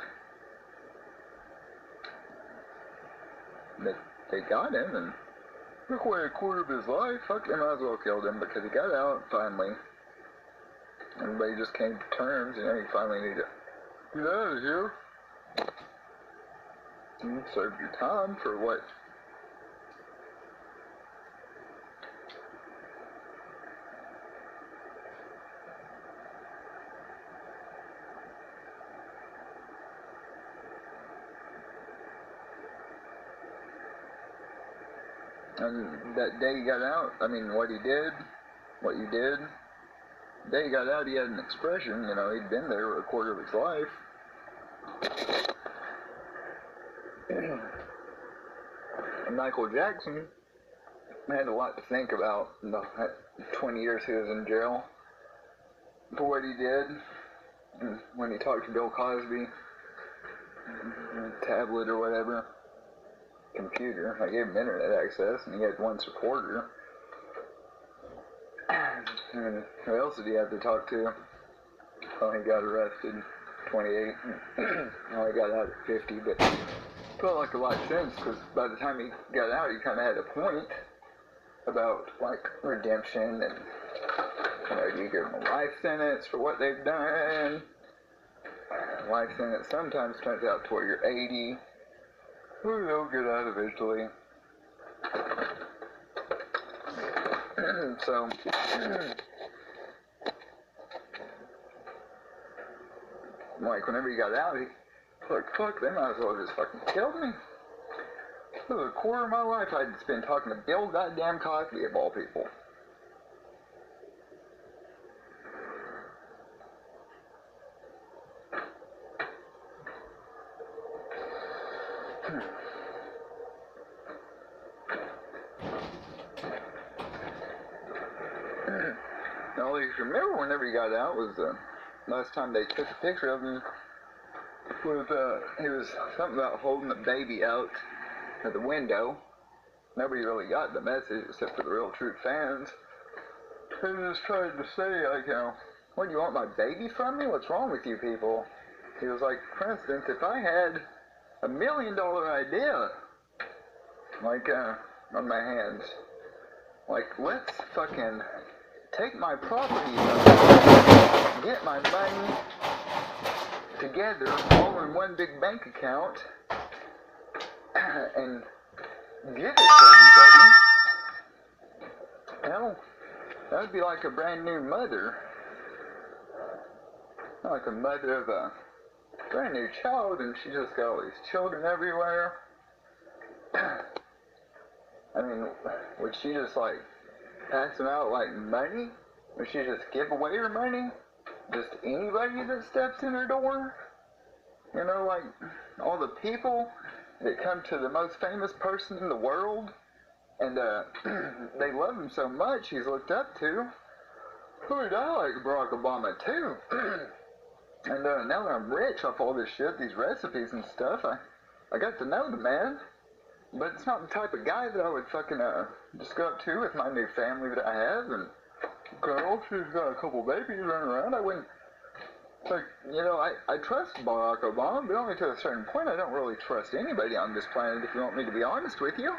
But they got him and took away a quarter of his life. Fuck, they might as well killed him, because he got out finally. Everybody just came to terms, you know, you finally need to get out of here. You served your time for what? And that day he got out, I mean, what you did, the day he got out, he had an expression, you know, he'd been there a quarter of his life. And Michael Jackson had a lot to think about in the 20 years he was in jail for what he did. And when he talked to Bill Cosby, tablet or whatever, computer, I gave him internet access, and he had one supporter. And who else did he have to talk to? Well, he got arrested 28. Well, he got out at 50, but felt like a life sentence, because by the time he got out, he kind of had a point about, like, redemption, and, you know, do you give them a life sentence for what they've done? Life sentence sometimes turns out to where you're 80. Ooh, they'll get out eventually. So, Like, whenever he got out, he like, fuck, they might as well just fucking killed me. For a quarter of my life, I'd spent talking to Bill goddamn Cosby, of all people. Now, if you remember whenever he got out was the last time they took a picture of him with, he was something about holding the baby out of the window. Nobody really got the message except for the real true fans. He was trying to say, like, you know, what, do you want my baby from me? What's wrong with you people? He was like, for instance, if I had $1 million idea, like, on my hands, like, let's fucking take my property, get my money together, all in one big bank account, and give it to everybody. You know, that would be like a brand new mother. Like a mother of a brand new child, and she just got all these children everywhere. I mean, would she just like pass them out like money? Would she just give away her money? Just anybody that steps in her door? You know, like all the people that come to the most famous person in the world, and they love him so much he's looked up to. Who did I like Barack Obama too? And now that I'm rich off all this shit, these recipes and stuff, I got to know the man. But it's not the type of guy that I would fucking just go up to with my new family that I have. And girl, she's got a couple babies running around. I wouldn't, like, you know, I trust Barack Obama, but only to a certain point. I don't really trust anybody on this planet, if you want me to be honest with you.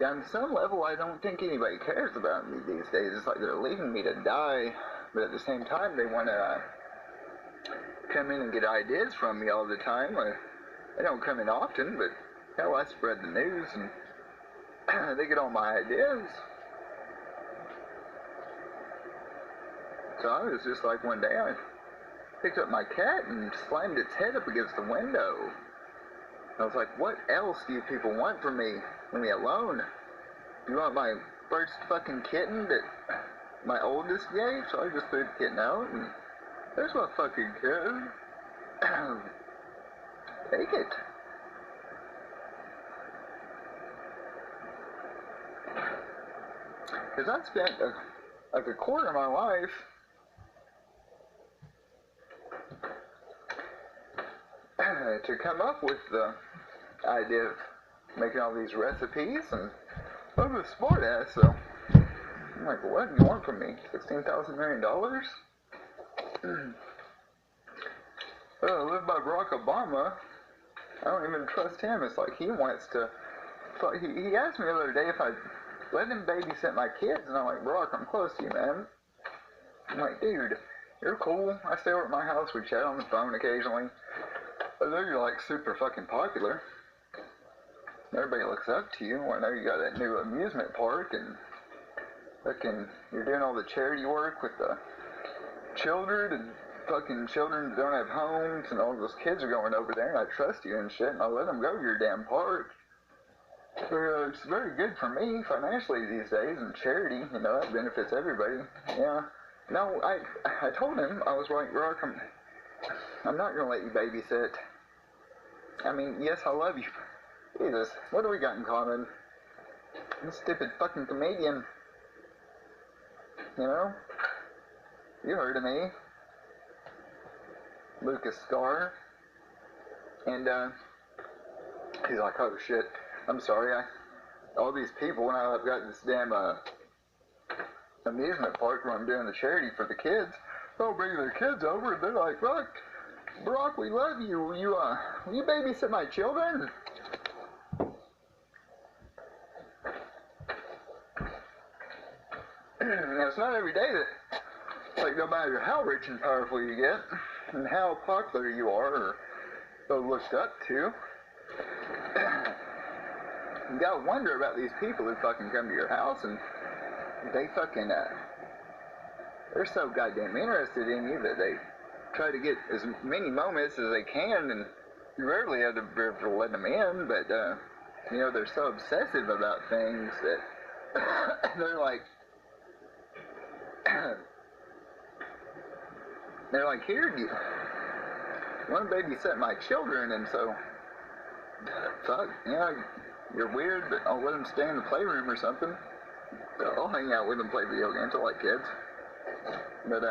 On some level, I don't think anybody cares about me these days. It's like they're leaving me to die, but at the same time, they want to come in and get ideas from me all the time. They don't come in often, but hell, I spread the news, and they get all my ideas. So I was just like, one day, I picked up my cat and slammed its head up against the window. I was like, what else do you people want from me? Leave me alone. You want my first fucking kitten that my oldest gave? So I just threw the kitten out, and there's my fucking kid. Take it. Because I spent like a quarter of my life to come up with the idea of making all these recipes, and I'm a smart ass, so I'm like, what do you want from me? $16,000 million? Lived by Barack Obama. I don't even trust him. It's like he wants to. He asked me the other day if I'd let him babysit my kids, and I'm like, Barack, I'm close to you, man. I'm like, dude, you're cool. I stay over at my house. We chat on the phone occasionally. I know you're like super fucking popular. Everybody looks up to you. I know you got that new amusement park, and fucking you're doing all the charity work with the children and fucking children that don't have homes, and all those kids are going over there, and I trust you and shit, and I'll let them go to your damn park. So, it's very good for me financially these days, and charity, you know, that benefits everybody. Yeah. No, I told him, I was like, Rock, I'm not gonna let you babysit. I mean, yes, I love you. Jesus, what do we got in common? This stupid fucking comedian. You know? You heard of me. Cleo Scar. And, he's like, oh shit, I'm sorry, all these people, when I've got this damn, amusement park where I'm doing the charity for the kids, they'll bring their kids over, and they're like, Brock, we love you, will you babysit my children? And it's not every day that, like, no matter how rich and powerful you get, and how popular you are, or so looked up to, you gotta wonder about these people who fucking come to your house, and they fucking, they're so goddamn interested in you that they try to get as many moments as they can, and you rarely have to be able to let them in, but, you know, they're so obsessive about things that they're like, here, you want to babysit my children, and so, fuck, yeah, you're weird, but I'll let them stay in the playroom or something. I'll hang out with them, play video games, I like kids. But,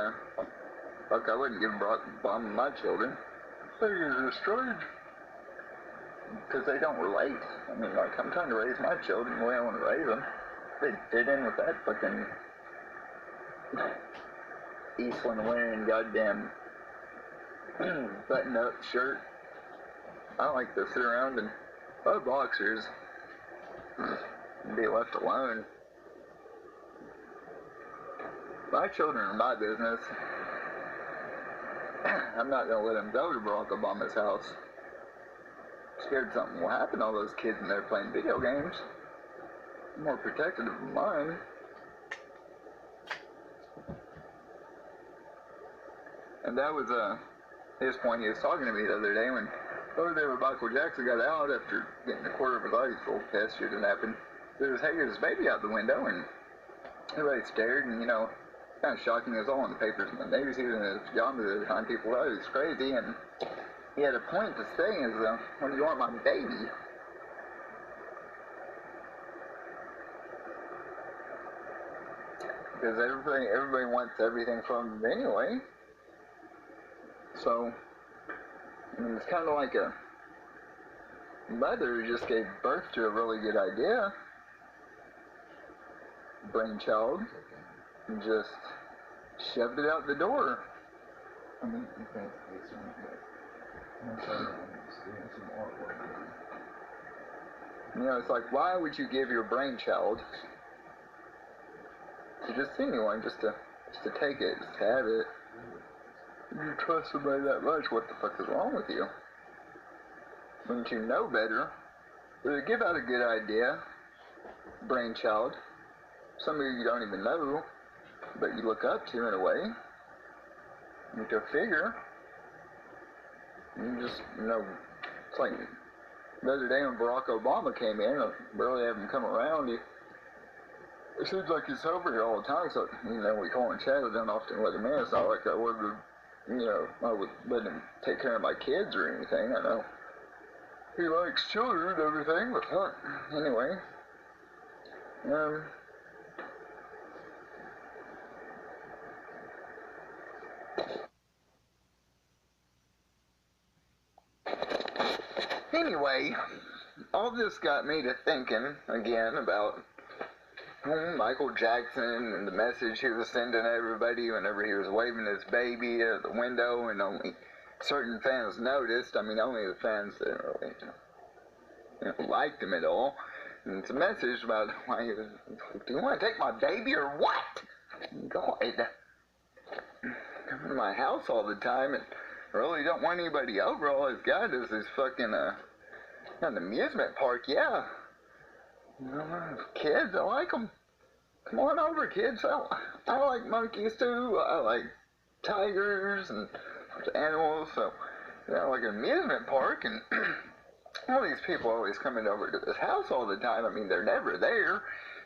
fuck, I wouldn't give bomb to my children. They get destroyed. Because they don't relate. I mean, like, I'm trying to raise my children the way I want to raise them. They fit in with that fucking Eastland wearing goddamn button-up shirt. I like to sit around and buy boxers and be left alone. My children are my business. I'm not going to let them go to Barack Obama's house. I'm scared something will happen to all those kids in there playing video games. I'm more protective of mine. And that was his point. He was talking to me the other day when over there when Michael Jackson got out after getting a quarter of his eye full test shooting happened. He was hanging his baby out the window, and everybody stared, and, you know, kind of shocking. It was all in the papers and the news. He was in his pajamas at the time. People thought he was crazy, and he had a point to say is, when do you want my baby? Because everybody wants everything from him anyway. So, I mean, it's kind of like a mother who just gave birth to a really good idea, brainchild, and just shoved it out the door. I mean, if that's the case, I'm doing some artwork. You know, it's like, why would you give your brainchild to just anyone, just to take it, just to have it? If you trust somebody that much, what the fuck is wrong with you? Wouldn't you know better? Or give out a good idea, brainchild, somebody you don't even know, but you look up to in a way. You go figure. You just, you know, it's like the other day when Barack Obama came in, I barely have him come around. It seems like he's over here all the time, so, you know, we call him Chad, I don't often let him in. It's not like I would, you know, I would let him take care of my kids or anything. I know he likes children and everything, but fuck, anyway. Anyway, all this got me to thinking again about Michael Jackson and the message he was sending everybody whenever he was waving his baby at the window, and only certain fans noticed. I mean, only the fans that really, you know, liked him at all. And it's a message about why he was, do you want to take my baby or what? God, come to my house all the time and really don't want anybody over. All he's got is this fucking an amusement park. Yeah, you know, kids, I like them. Come on over, kids. I like monkeys too. I like tigers and animals. So, you know, like an amusement park, and all these people always coming over to this house all the time. I mean, they're never there.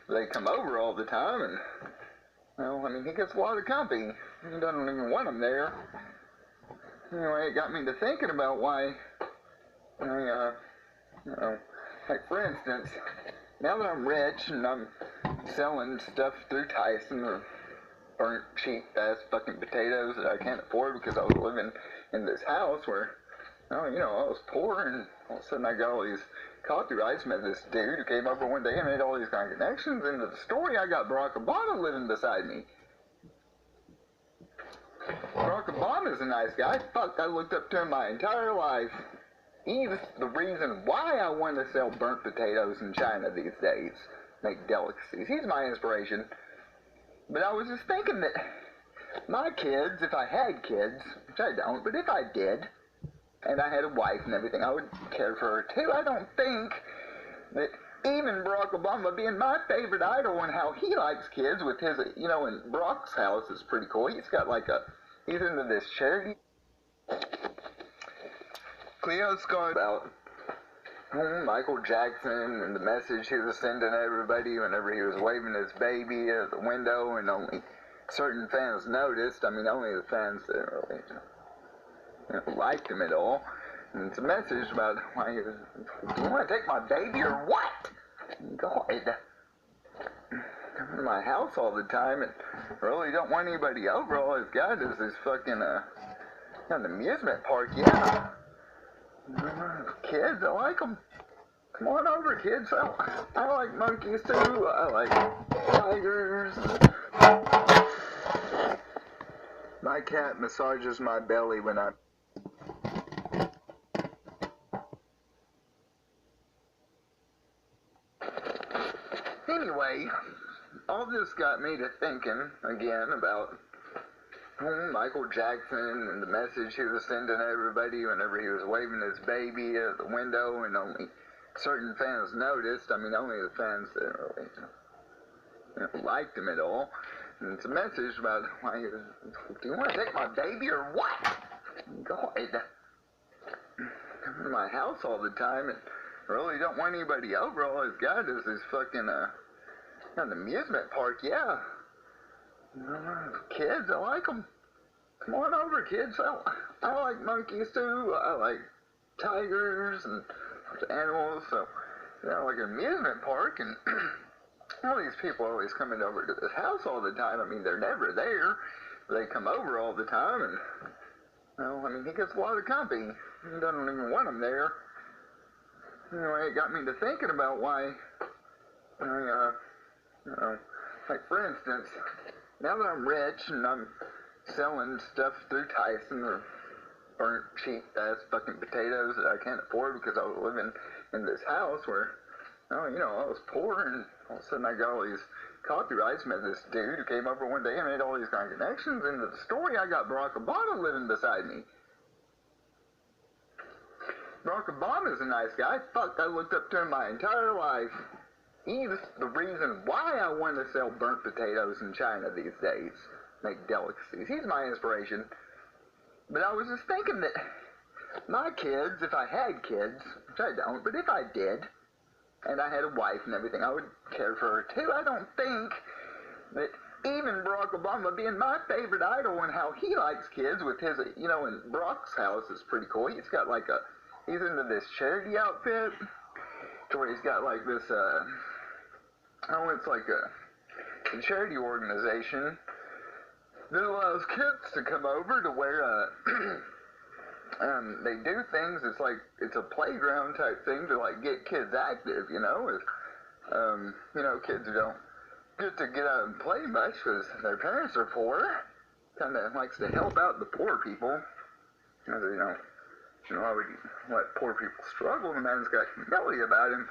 They come over all the time, and, well, I mean, he gets a lot of company. He doesn't even want them there. Anyway, it got me to thinking about why, you know, like, for instance, now that I'm rich and I'm selling stuff through Tyson or burnt cheap ass fucking potatoes that I can't afford because I was living in this house where, oh, you know, I was poor, and all of a sudden I got all these copyrights. Met this dude who came over one day and made all these kind of connections. Into the story, I got Barack Obama living beside me. Barack Obama's a nice guy. Fuck, I looked up to him my entire life. He's the reason why I want to sell burnt potatoes in China these days. Make delicacies. He's my inspiration. But I was just thinking that my kids, if I had kids, which I don't, but if I did, and I had a wife and everything, I would care for her too. I don't think that even Barack Obama being my favorite idol and how he likes kids with his, you know, in Barack's house is pretty cool. He's got like he's into this charity Cleo Scar about Michael Jackson and the message he was sending to everybody whenever he was waving his baby at the window, and only certain fans noticed. I mean, only the fans that really liked him at all. And it's a message about why he was, do you want to take my baby or what? God, come to my house all the time and really don't want anybody over. All he's got is this fucking an amusement park. Yeah. Kids, I like them. Come on over, kids. I like monkeys too. I like tigers. My cat massages my belly when I... Anyway, all this got me to thinking again about Michael Jackson and the message he was sending to everybody whenever he was waving his baby at the window, and only certain fans noticed. I mean, only the fans that really liked him at all. And it's a message about why he was, do you want to take my baby or what? God, come to my house all the time and really don't want anybody over. All he's got is this fucking an amusement park. Yeah. Kids, I like them. Come on over, kids. I like monkeys too. I like tigers and animals. So, like an amusement park, and all these people always coming over to this house all the time. I mean, they're never there. They come over all the time, and well, I mean, he gets a lot of company. He doesn't even want them there. Anyway, it got me to thinking about why like for instance, now that I'm rich and I'm selling stuff through Tyson or burnt cheap ass fucking potatoes that I can't afford because I was living in this house where, I was poor, and all of a sudden I got all these copyrights. Met this dude who came over one day and made all these kind of connections. And the story, I got Barack Obama living beside me. Barack Obama's a nice guy. Fuck, I looked up to him my entire life. He's the reason why I want to sell burnt potatoes in China these days. Make delicacies. He's my inspiration. But I was just thinking that my kids, if I had kids, which I don't, but if I did, and I had a wife and everything, I would care for her too. I don't think that even Barack Obama being my favorite idol and how he likes kids with his, in Barack's house is pretty cool. He's got like he's into this charity outfit, to where he's got like this, it's like a charity organization that allows kids to come over to where, they do things. It's like, it's a playground type thing to like get kids active, if, kids who don't get to get out and play much because their parents are poor, kind of likes to help out the poor people. Why would you let poor people struggle? The man's got humility about him.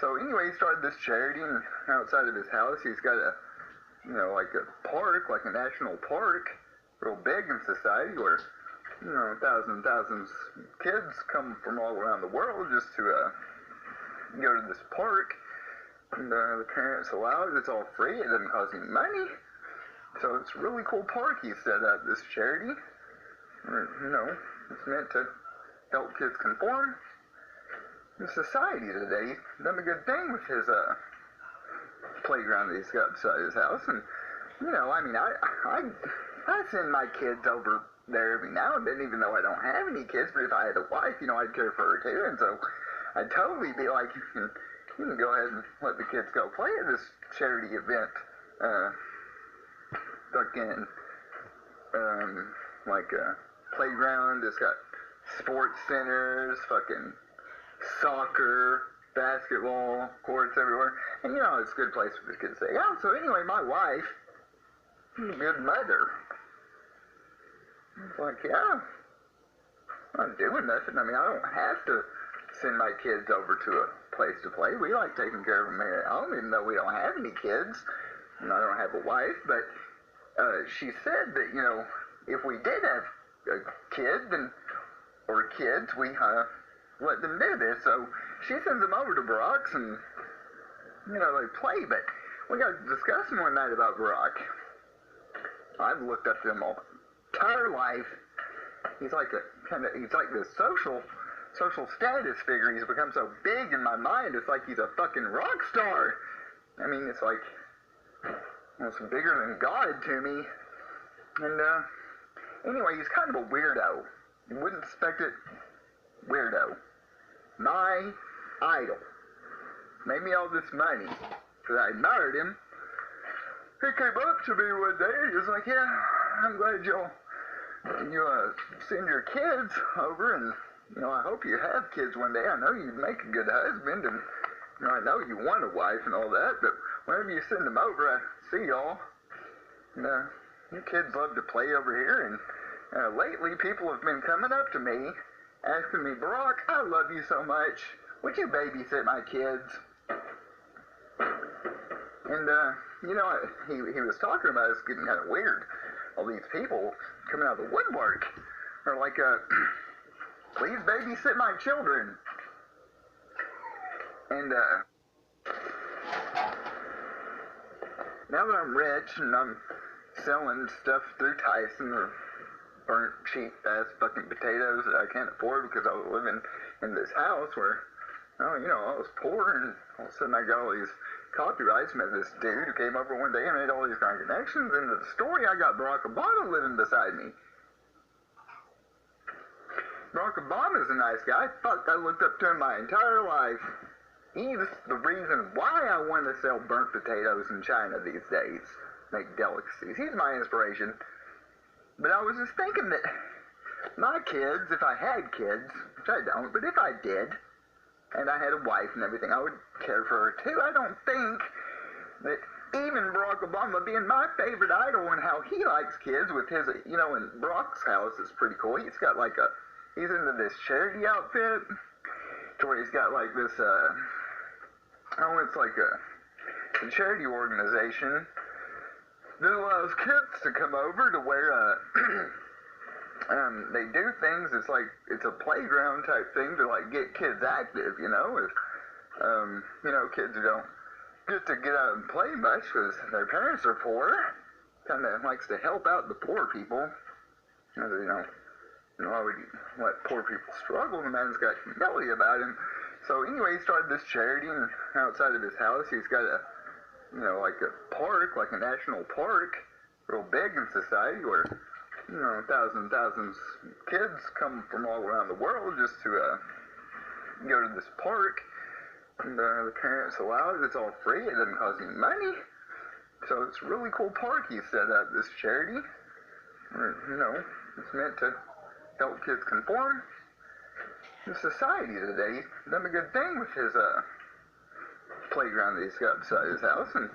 So anyway, he started this charity, and outside of his house, he's got like a park, like a national park, real big in society, where, thousands and thousands of kids come from all around the world just to go to this park. And the parents allow it. It's all free. It doesn't cost any money. So it's a really cool park he set up, this charity. It's meant to help kids conform in society today. He's done a good thing with his playground that he's got beside his house. And, I send my kids over there every now and then, even though I don't have any kids. But if I had a wife, I'd care for her too. And so I'd totally be like, you can go ahead and let the kids go play at this charity event. Like a playground. It's got sports centers, fucking soccer, basketball courts everywhere. And it's a good place for the kids to hang out. So anyway, my wife, she's a good mother. It's like, yeah, I'm not doing nothing. I don't have to send my kids over to a place to play. We like taking care of them here at home, even though we don't have any kids. And I don't have a wife. But she said that, if we did have a kid, or kids, we let them do this. So she sends them over to Barack's, and they play. But we got discussing one night about Barack. I've looked up to him all entire life. He's like this social social status figure. He's become so big in my mind, it's like he's a fucking rock star. I mean, it's like almost bigger than God to me. And, anyway, he's kind of a weirdo. You wouldn't expect it. Weirdo. My idol. Made me all this money. Because I admired him. He came up to me one day and he was like, yeah, I'm glad you send your kids over, and, I hope you have kids one day. I know you'd make a good husband, and, I know you want a wife and all that, but whenever you send them over, I see y'all. And, you kids love to play over here, and lately people have been coming up to me, asking me, Barack, I love you so much. Would you babysit my kids? And, he was talking about it's getting kind of weird. All these people coming out of the woodwork are like, please babysit my children. And, now that I'm rich and I'm selling stuff through Tyson, or burnt cheap ass fucking potatoes that I can't afford because I was living in this house where, I was poor, and all of a sudden I got all these copyrights. Met this dude who came over one day and made all these kind of connections. And the story, I got Barack Obama living beside me. Barack Obama's a nice guy. Fuck, I looked up to him my entire life. He's the reason why I want to sell burnt potatoes in China these days. Make delicacies. He's my inspiration. But I was just thinking that my kids, if I had kids, which I don't, but if I did, and I had a wife and everything, I would care for her too. I don't think that even Barack Obama being my favorite idol and how he likes kids with his, in Barack's house is pretty cool. He's got he's into this charity outfit, to where he's got like this, it's like a charity organization that allows kids to come over to where, they do things. It's like, it's a playground type thing to like get kids active, if, kids who don't get to get out and play much because their parents are poor, kind of likes to help out the poor people. Why would you let poor people struggle? The man's got humility about him. So anyway, he started this charity, and outside of his house, he's got like a park, like a national park, real big in society, where, thousands of kids come from all around the world just to go to this park. And the parents allow it. It's all free. It doesn't cost any money. So it's a really cool park he set up, this charity. Where, it's meant to help kids conform to society today. He's done a good thing with his playground that he's got beside his house. And,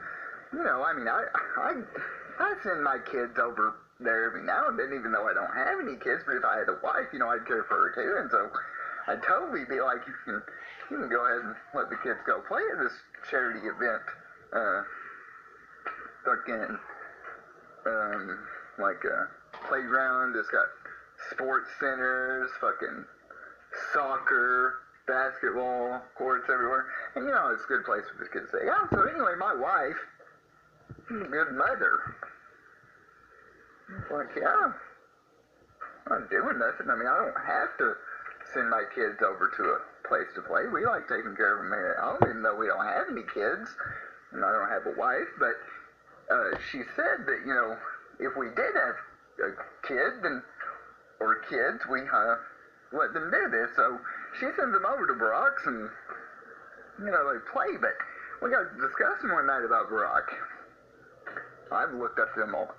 I send my kids over there every now and then, even though I don't have any kids. But if I had a wife, I'd care for her too. And so I'd totally be like, you can go ahead and let the kids go play at this charity event. Like a playground that's got sports centers, fucking soccer, basketball courts everywhere. And it's a good place for the kids to say, oh, so anyway, my wife, she's a good mother. Like, yeah, I'm not doing nothing. I don't have to send my kids over to a place to play. We like taking care of them here at home, even though we don't have any kids, and I don't have a wife. But she said that, if we did have a kid, or kids, we let them do this. So she sends them over to Barack's, and, they play. But we got discussing one night about Barack. I've looked up to him all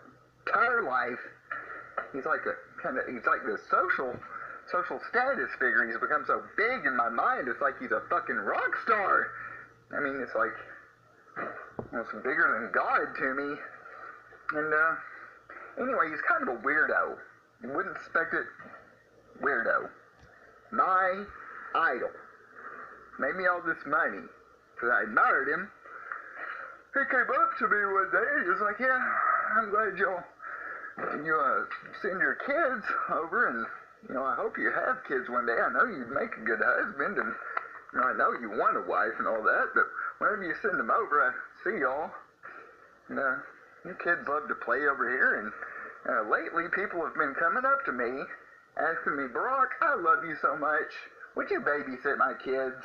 entire life. He's like this social status figure. He's become so big in my mind, it's like he's a fucking rock star. It's like almost bigger than God to me. And anyway, he's kind of a weirdo. You wouldn't expect it. Weirdo. My idol. Made me all this money because I admired him. He came up to me one day and he was like, yeah, I'm glad you send your kids over, and, I hope you have kids one day. I know you'd make a good husband, and, I know you want a wife and all that, but whenever you send them over, I see y'all. And, you kids love to play over here, and lately people have been coming up to me, asking me, Barack, I love you so much. would you babysit my kids?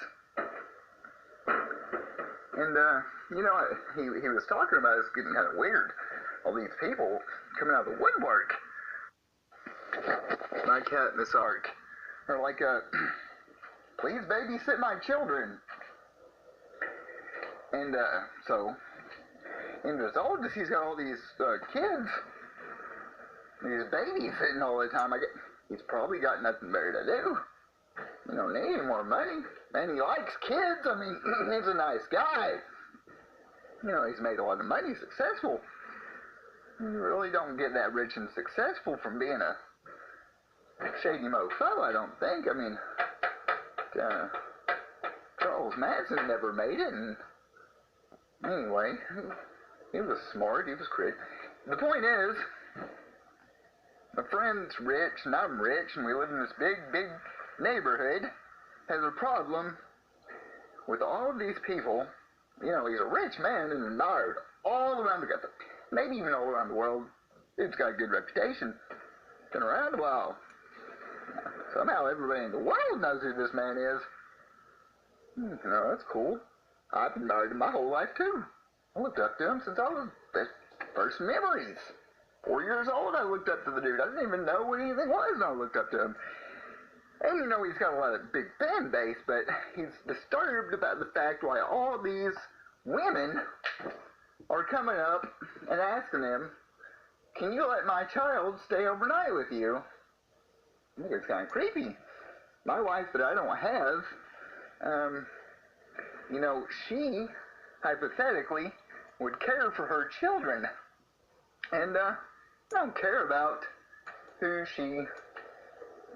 And, you know, he was talking about it's getting kind of weird. All these people coming out of the woodwork. My cat, Miss Ark. Are like, please babysit my children. And, so, in the result, he's got all these, kids. These babies sitting all the time. He's probably got nothing better to do. You don't need any more money. And he likes kids. I mean, he's a nice guy. You know, he's made a lot of money, successful. You really don't get that rich and successful from being a shady mofo, I don't think. I mean, Charles Manson never made it, and anyway, he was smart, he was creative. The point is, my friend's rich, and I'm rich, and we live in this big neighborhood, has a problem with all of these people. You know, he's a rich man and admired all around the country, maybe even all around the world. Dude's got a good reputation. Been around a while. Somehow everybody in the world knows who this man is. You know, that's cool. I've admired him my whole life, too. I looked up to him since I was first memories. 4 years old, I looked up to the dude. I didn't even know what anything was when I looked up to him. And you know, he's got a lot of big fan base, but he's disturbed about the fact why all these women are coming up and asking him, can you let my child stay overnight with you? I think it's kind of creepy. My wife that I don't have, you know, she, hypothetically, would care for her children. And, I don't care about who she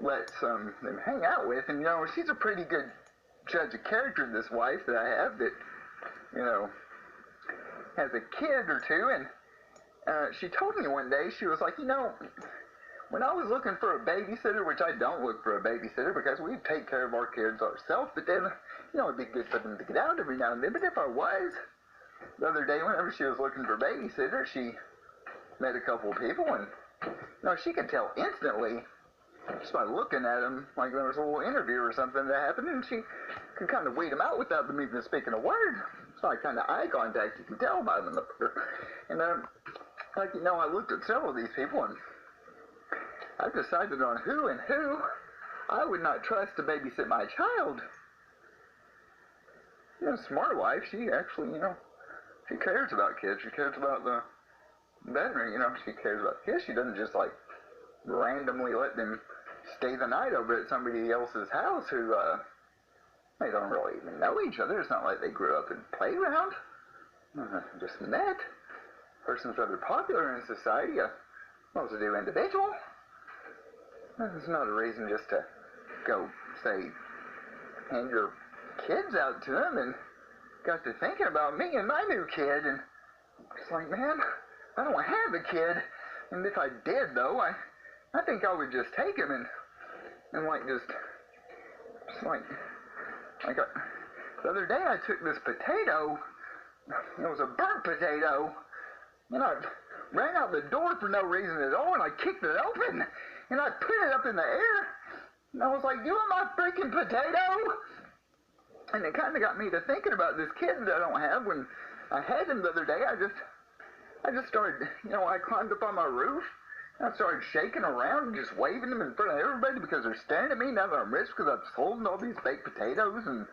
lets them hang out with. And, you know, she's a pretty good judge of character, this wife that I have that, you know, has a kid or two. And she told me one day, she was like, you know, when I was looking for a babysitter, which I don't look for a babysitter because we take care of our kids ourselves, but then, you know, it'd be good for them to get out every now and then. But if I was, the other day, whenever she was looking for a babysitter, she met a couple of people, and, you know, she could tell instantly, just by looking at them, like there was a little interview or something that happened, and she could kind of weed them out without them even speaking a word. It's like kind of eye contact, you can tell by them. And, like, you know, I looked at several of these people, and I've decided on who I would not trust to babysit my child. You know, smart wife, she actually, you know, she cares about kids. She cares about the veteran, you know, she cares about kids. She doesn't just, like, randomly let them stay the night over at somebody else's house who, they don't really even know each other. It's not like they grew up in a playground. Just met. Person's rather popular in society, a well-to-do individual. That's not a reason just to go, say, hand your kids out to them, and got to thinking about me and my new kid, and it's like, man, I don't have a kid, and if I did, though, I think I would just take him and like, just like, the other day I took this potato, it was a burnt potato, and I ran out the door for no reason at all, and I kicked it open, and I put it up in the air, and I was like, you want my freaking potato? And it kind of got me to thinking about this kid that I don't have. When I had him the other day, I just started, you know, I climbed up on my roof, and I started shaking around and just waving them in front of everybody because they're staring at me now that I'm rich because I've sold all these baked potatoes and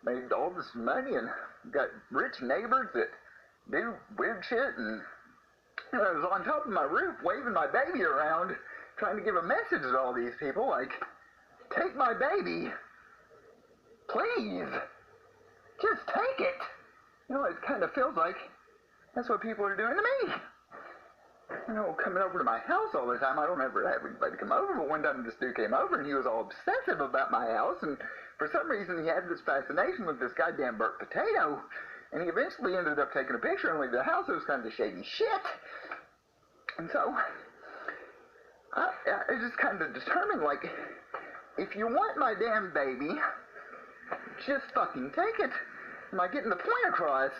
made all this money and got rich neighbors that do weird shit, and I was on top of my roof waving my baby around, trying to give a message to all these people, like, take my baby, please, just take it. You know, it kind of feels like that's what people are doing to me. You know, coming over to my house all the time. I don't ever have anybody come over, but one time this dude came over and he was all obsessive about my house, and for some reason he had this fascination with this goddamn burnt potato, and he eventually ended up taking a picture and leaving the house. It was kind of shady shit. And so, I just kind of determined, like, if you want my damn baby, just fucking take it. Am I getting the point across?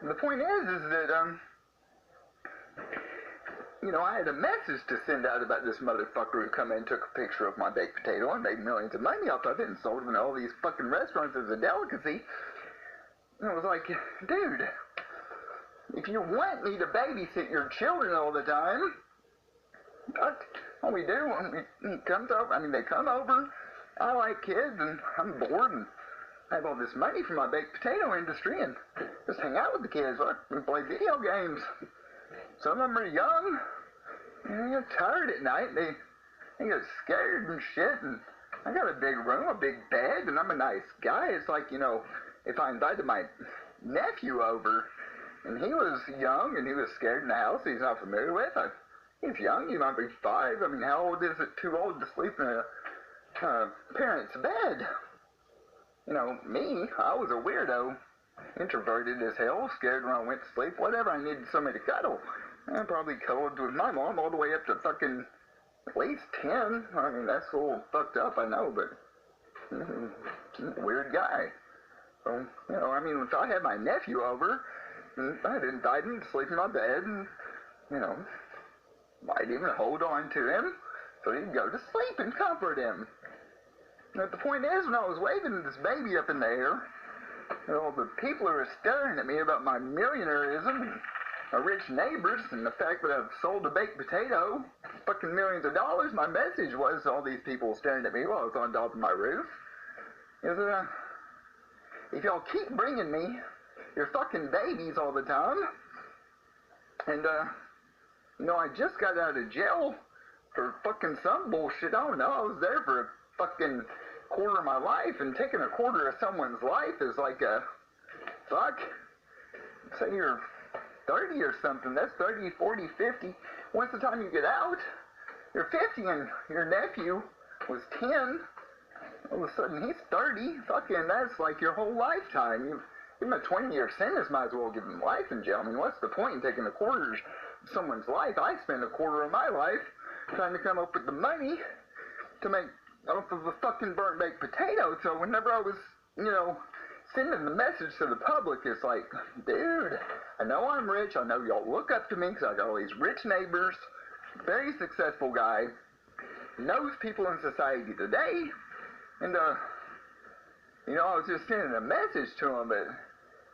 And the point is that, I had a message to send out about this motherfucker who come in and took a picture of my baked potato and made millions of money off of it and sold it in all these fucking restaurants as a delicacy. And I was like, dude, if you want me to babysit your children all the time, all we do when he comes over, they come over, I like kids and I'm bored and I have all this money from my baked potato industry and just hang out with the kids. We play video games. Some of them are young, and they get tired at night. They get scared and shit, and I got a big room, a big bed, and I'm a nice guy. It's like, if I invited my nephew over, and he was young, and he was scared in the house he's not familiar with, he's young, he might be 5. How old is it too old to sleep in a parent's bed? Me, I was a weirdo, introverted as hell, scared when I went to sleep, whatever, I needed somebody to cuddle. I probably cuddled with my mom all the way up to fucking at least 10. That's a little fucked up, I know, but weird guy. So, if I had my nephew over, I'd invite him to sleep in my bed and, might even hold on to him so he'd go to sleep and comfort him. But the point is, when I was waving this baby up in the air, the people who were staring at me about my millionaireism and my rich neighbors and the fact that I've sold a baked potato, fucking millions of dollars, my message was to all these people staring at me while I was on top of my roof, is that if y'all keep bringing me your fucking babies all the time, and, I just got out of jail for fucking some bullshit, I don't know, I was there for a fucking quarter of my life, and taking a quarter of someone's life is like say you're 30 or something, that's 30, 40, 50, once the time you get out, you're 50 and your nephew was 10, all of a sudden he's 30, fucking that's like your whole lifetime. You give him a 20-year sentence, might as well give him life in jail. What's the point in taking a quarter of someone's life? I spent a quarter of my life trying to come up with the money to make off of a fucking burnt baked potato. So whenever I was, sending the message to the public, it's like, dude, I know I'm rich. I know y'all look up to me because I got all these rich neighbors, very successful guy, knows people in society today. And, I was just sending a message to him, but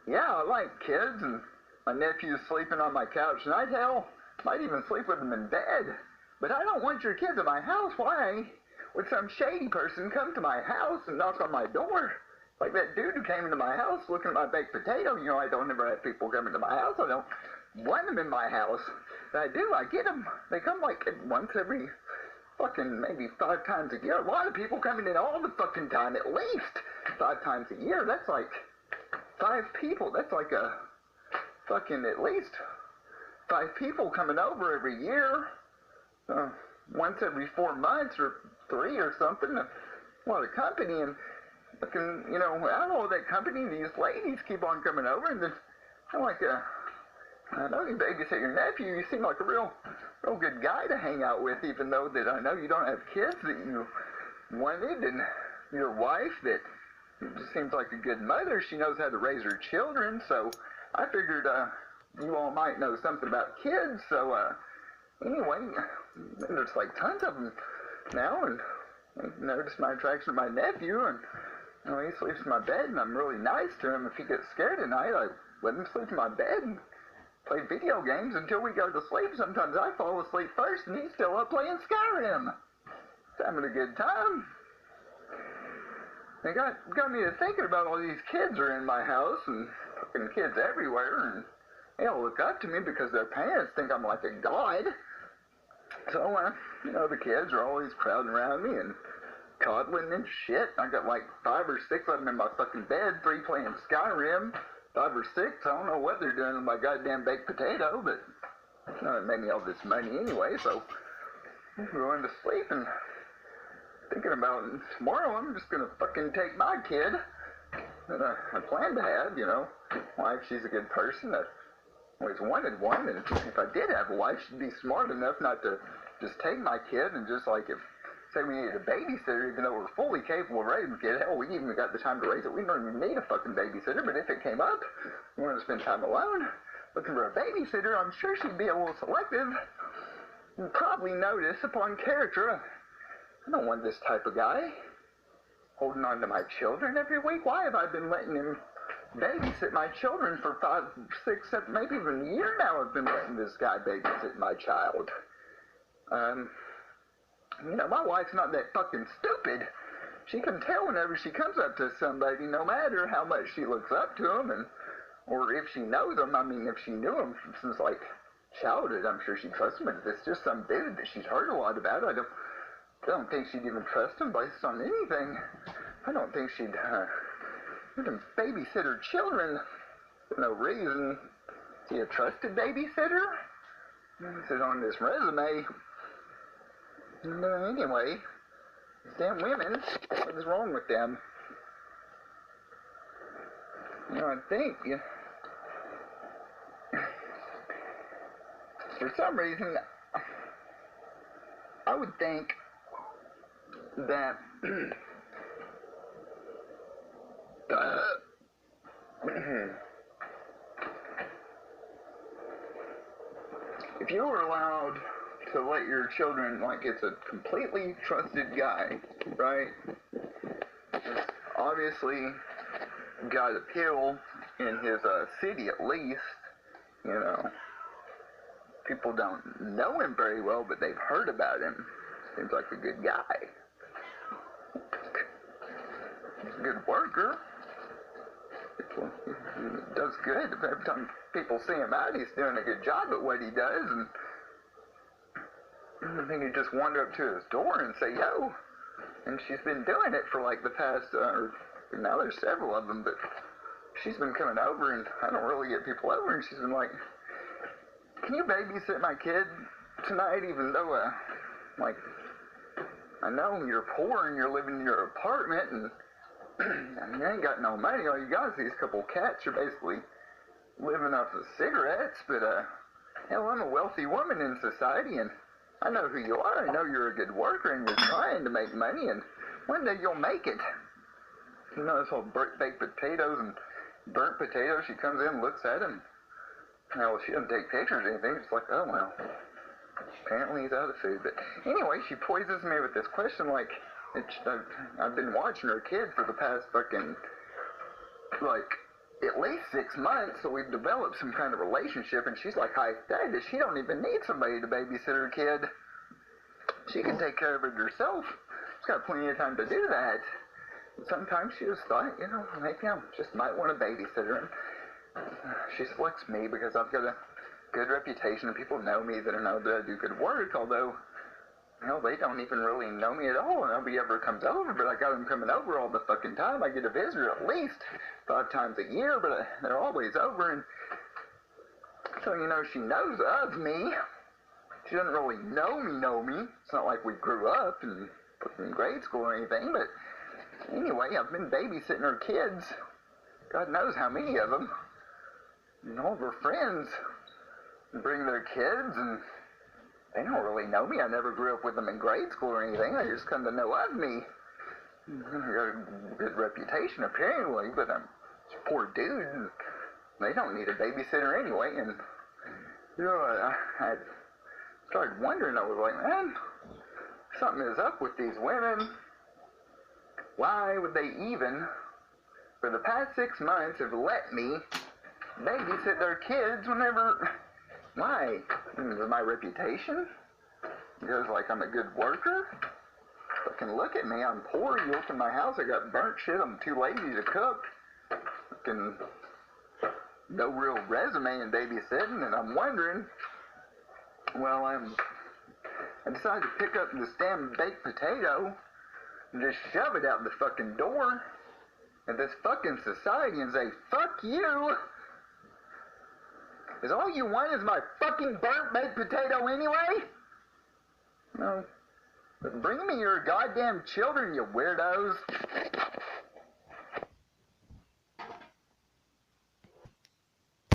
yeah, I like kids, and my nephew's sleeping on my couch tonight. Hell, might even sleep with him in bed. But I don't want your kids at my house. Why would some shady person come to my house and knock on my door? Like that dude who came into my house looking at my baked potato. I don't ever have people coming to my house. I don't want them in my house. But I do. I get them. They come like once every fucking maybe 5 times a year. A lot of people coming in all the fucking time, at least 5 times a year. That's like 5 people. That's like a fucking at least 5 people coming over every year. Once every 4 months or 3 or something. A lot of company, and fucking, out of all that company, these ladies keep on coming over, and then I'm like, I know you babysit your nephew. You seem like a real good guy to hang out with, even though that I know you don't have kids that you wanted, and your wife that just seems like a good mother. She knows how to raise her children, so I figured you all might know something about kids. So anyway, there's like tons of them now, and I noticed my attraction to my nephew, and he sleeps in my bed, and I'm really nice to him. If he gets scared at night, I let him sleep in my bed and play video games until we go to sleep. Sometimes I fall asleep first, and he's still up playing Skyrim. He's having a good time. It got me to thinking about all these kids are in my house, and fucking kids everywhere, and they all look up to me because their parents think I'm like a god. So, the kids are always crowding around me and coddling and shit. I got like 5 or 6 of them in my fucking bed, 3 playing Skyrim, 5 or 6. I don't know what they're doing with my goddamn baked potato, but it made me all this money anyway, so I'm going to sleep and thinking about it. Tomorrow I'm just going to fucking take my kid that I plan to have, wife, she's a good person. I always wanted one, and if I did have a wife, she'd be smart enough not to just take my kid and just like, if say we needed a babysitter, even though we're fully capable of raising a kid, hell, we even got the time to raise it, we don't even need a fucking babysitter. But if it came up, we want to spend time alone looking for a babysitter, I'm sure she'd be a little selective. You probably notice upon character, I don't want this type of guy holding on to my children every week. Why have I been letting him babysit my children for 5, 6, 7, maybe even a year now? I've been letting this guy babysit my child. You know, my wife's not that fucking stupid. She can tell whenever she comes up to somebody, no matter how much she looks up to them, and or if she knows them. I mean, if she knew them since like childhood, I'm sure she'd trust him. But if it's just some dude that she's heard a lot about, I don't think she'd even trust him based on anything. I don't think she'd babysit her children for no reason. Is he a trusted babysitter? This is on this resume. Anyway, these damn women, what is wrong with them? You know, I think, for some reason, I would think that if you were allowed to let your children, like it's a completely trusted guy, right? Obviously got appeal in his city at least, you know. People don't know him very well, but they've heard about him. Seems like a good guy. He's a good worker. He does good. Every time people see him out, he's doing a good job at what he does, and I think you just wander up to his door and say, yo. And she's been doing it for like the past, now there's several of them, but she's been coming over, and I don't really get people over, and she's been like, can you babysit my kid tonight, even though, like, I know you're poor and you're living in your apartment, and I mean, you ain't got no money. All you got is these couple cats. You're basically living off of cigarettes, but, hell, I'm a wealthy woman in society, and I know who you are. I know you're a good worker, and you're trying to make money, and one day you'll make it. You know, this whole baked potatoes and burnt potatoes. She comes in, looks at him. Well, she doesn't take pictures or anything. It's like, oh, well, apparently he's out of food. But anyway, she poisons me with this question like, I've been watching her kid for the past fucking, like, at least 6 months, so we've developed some kind of relationship, and she's like high status. She don't even need somebody to babysit her kid. She can take care of it herself. She's got plenty of time to do that. And sometimes she just thought, you know, maybe I just might want a babysitter. And she selects me because I've got a good reputation, and people know me that I know that I do good work, although, hell, they don't even really know me at all, and nobody ever comes over, but I got them coming over all the fucking time. I get a visitor at least 5 times a year, but they're always over, and so, you know, she knows of me. She doesn't really know me. It's not like we grew up in grade school or anything, but anyway, I've been babysitting her kids. God knows how many of them. And all of her friends bring their kids, and they don't really know me. I never grew up with them in grade school or anything. They just come to know of me. I got a good reputation, apparently, but I'm a poor dude, and they don't need a babysitter anyway. And, you know, I started wondering. I was like, man, something is up with these women. Why would they even, for the past 6 months, have let me babysit their kids whenever... Why? Is it my reputation? Because, like, I'm a good worker? Fucking look at me, I'm poor. You look in my house, I got burnt shit, I'm too lazy to cook. Fucking no real resume in babysitting, and I'm wondering, well, I decided to pick up this damn baked potato and just shove it out the fucking door of this fucking society and say, fuck you! Is all you want is my fucking burnt baked potato anyway? No. But bring me your goddamn children, you weirdos.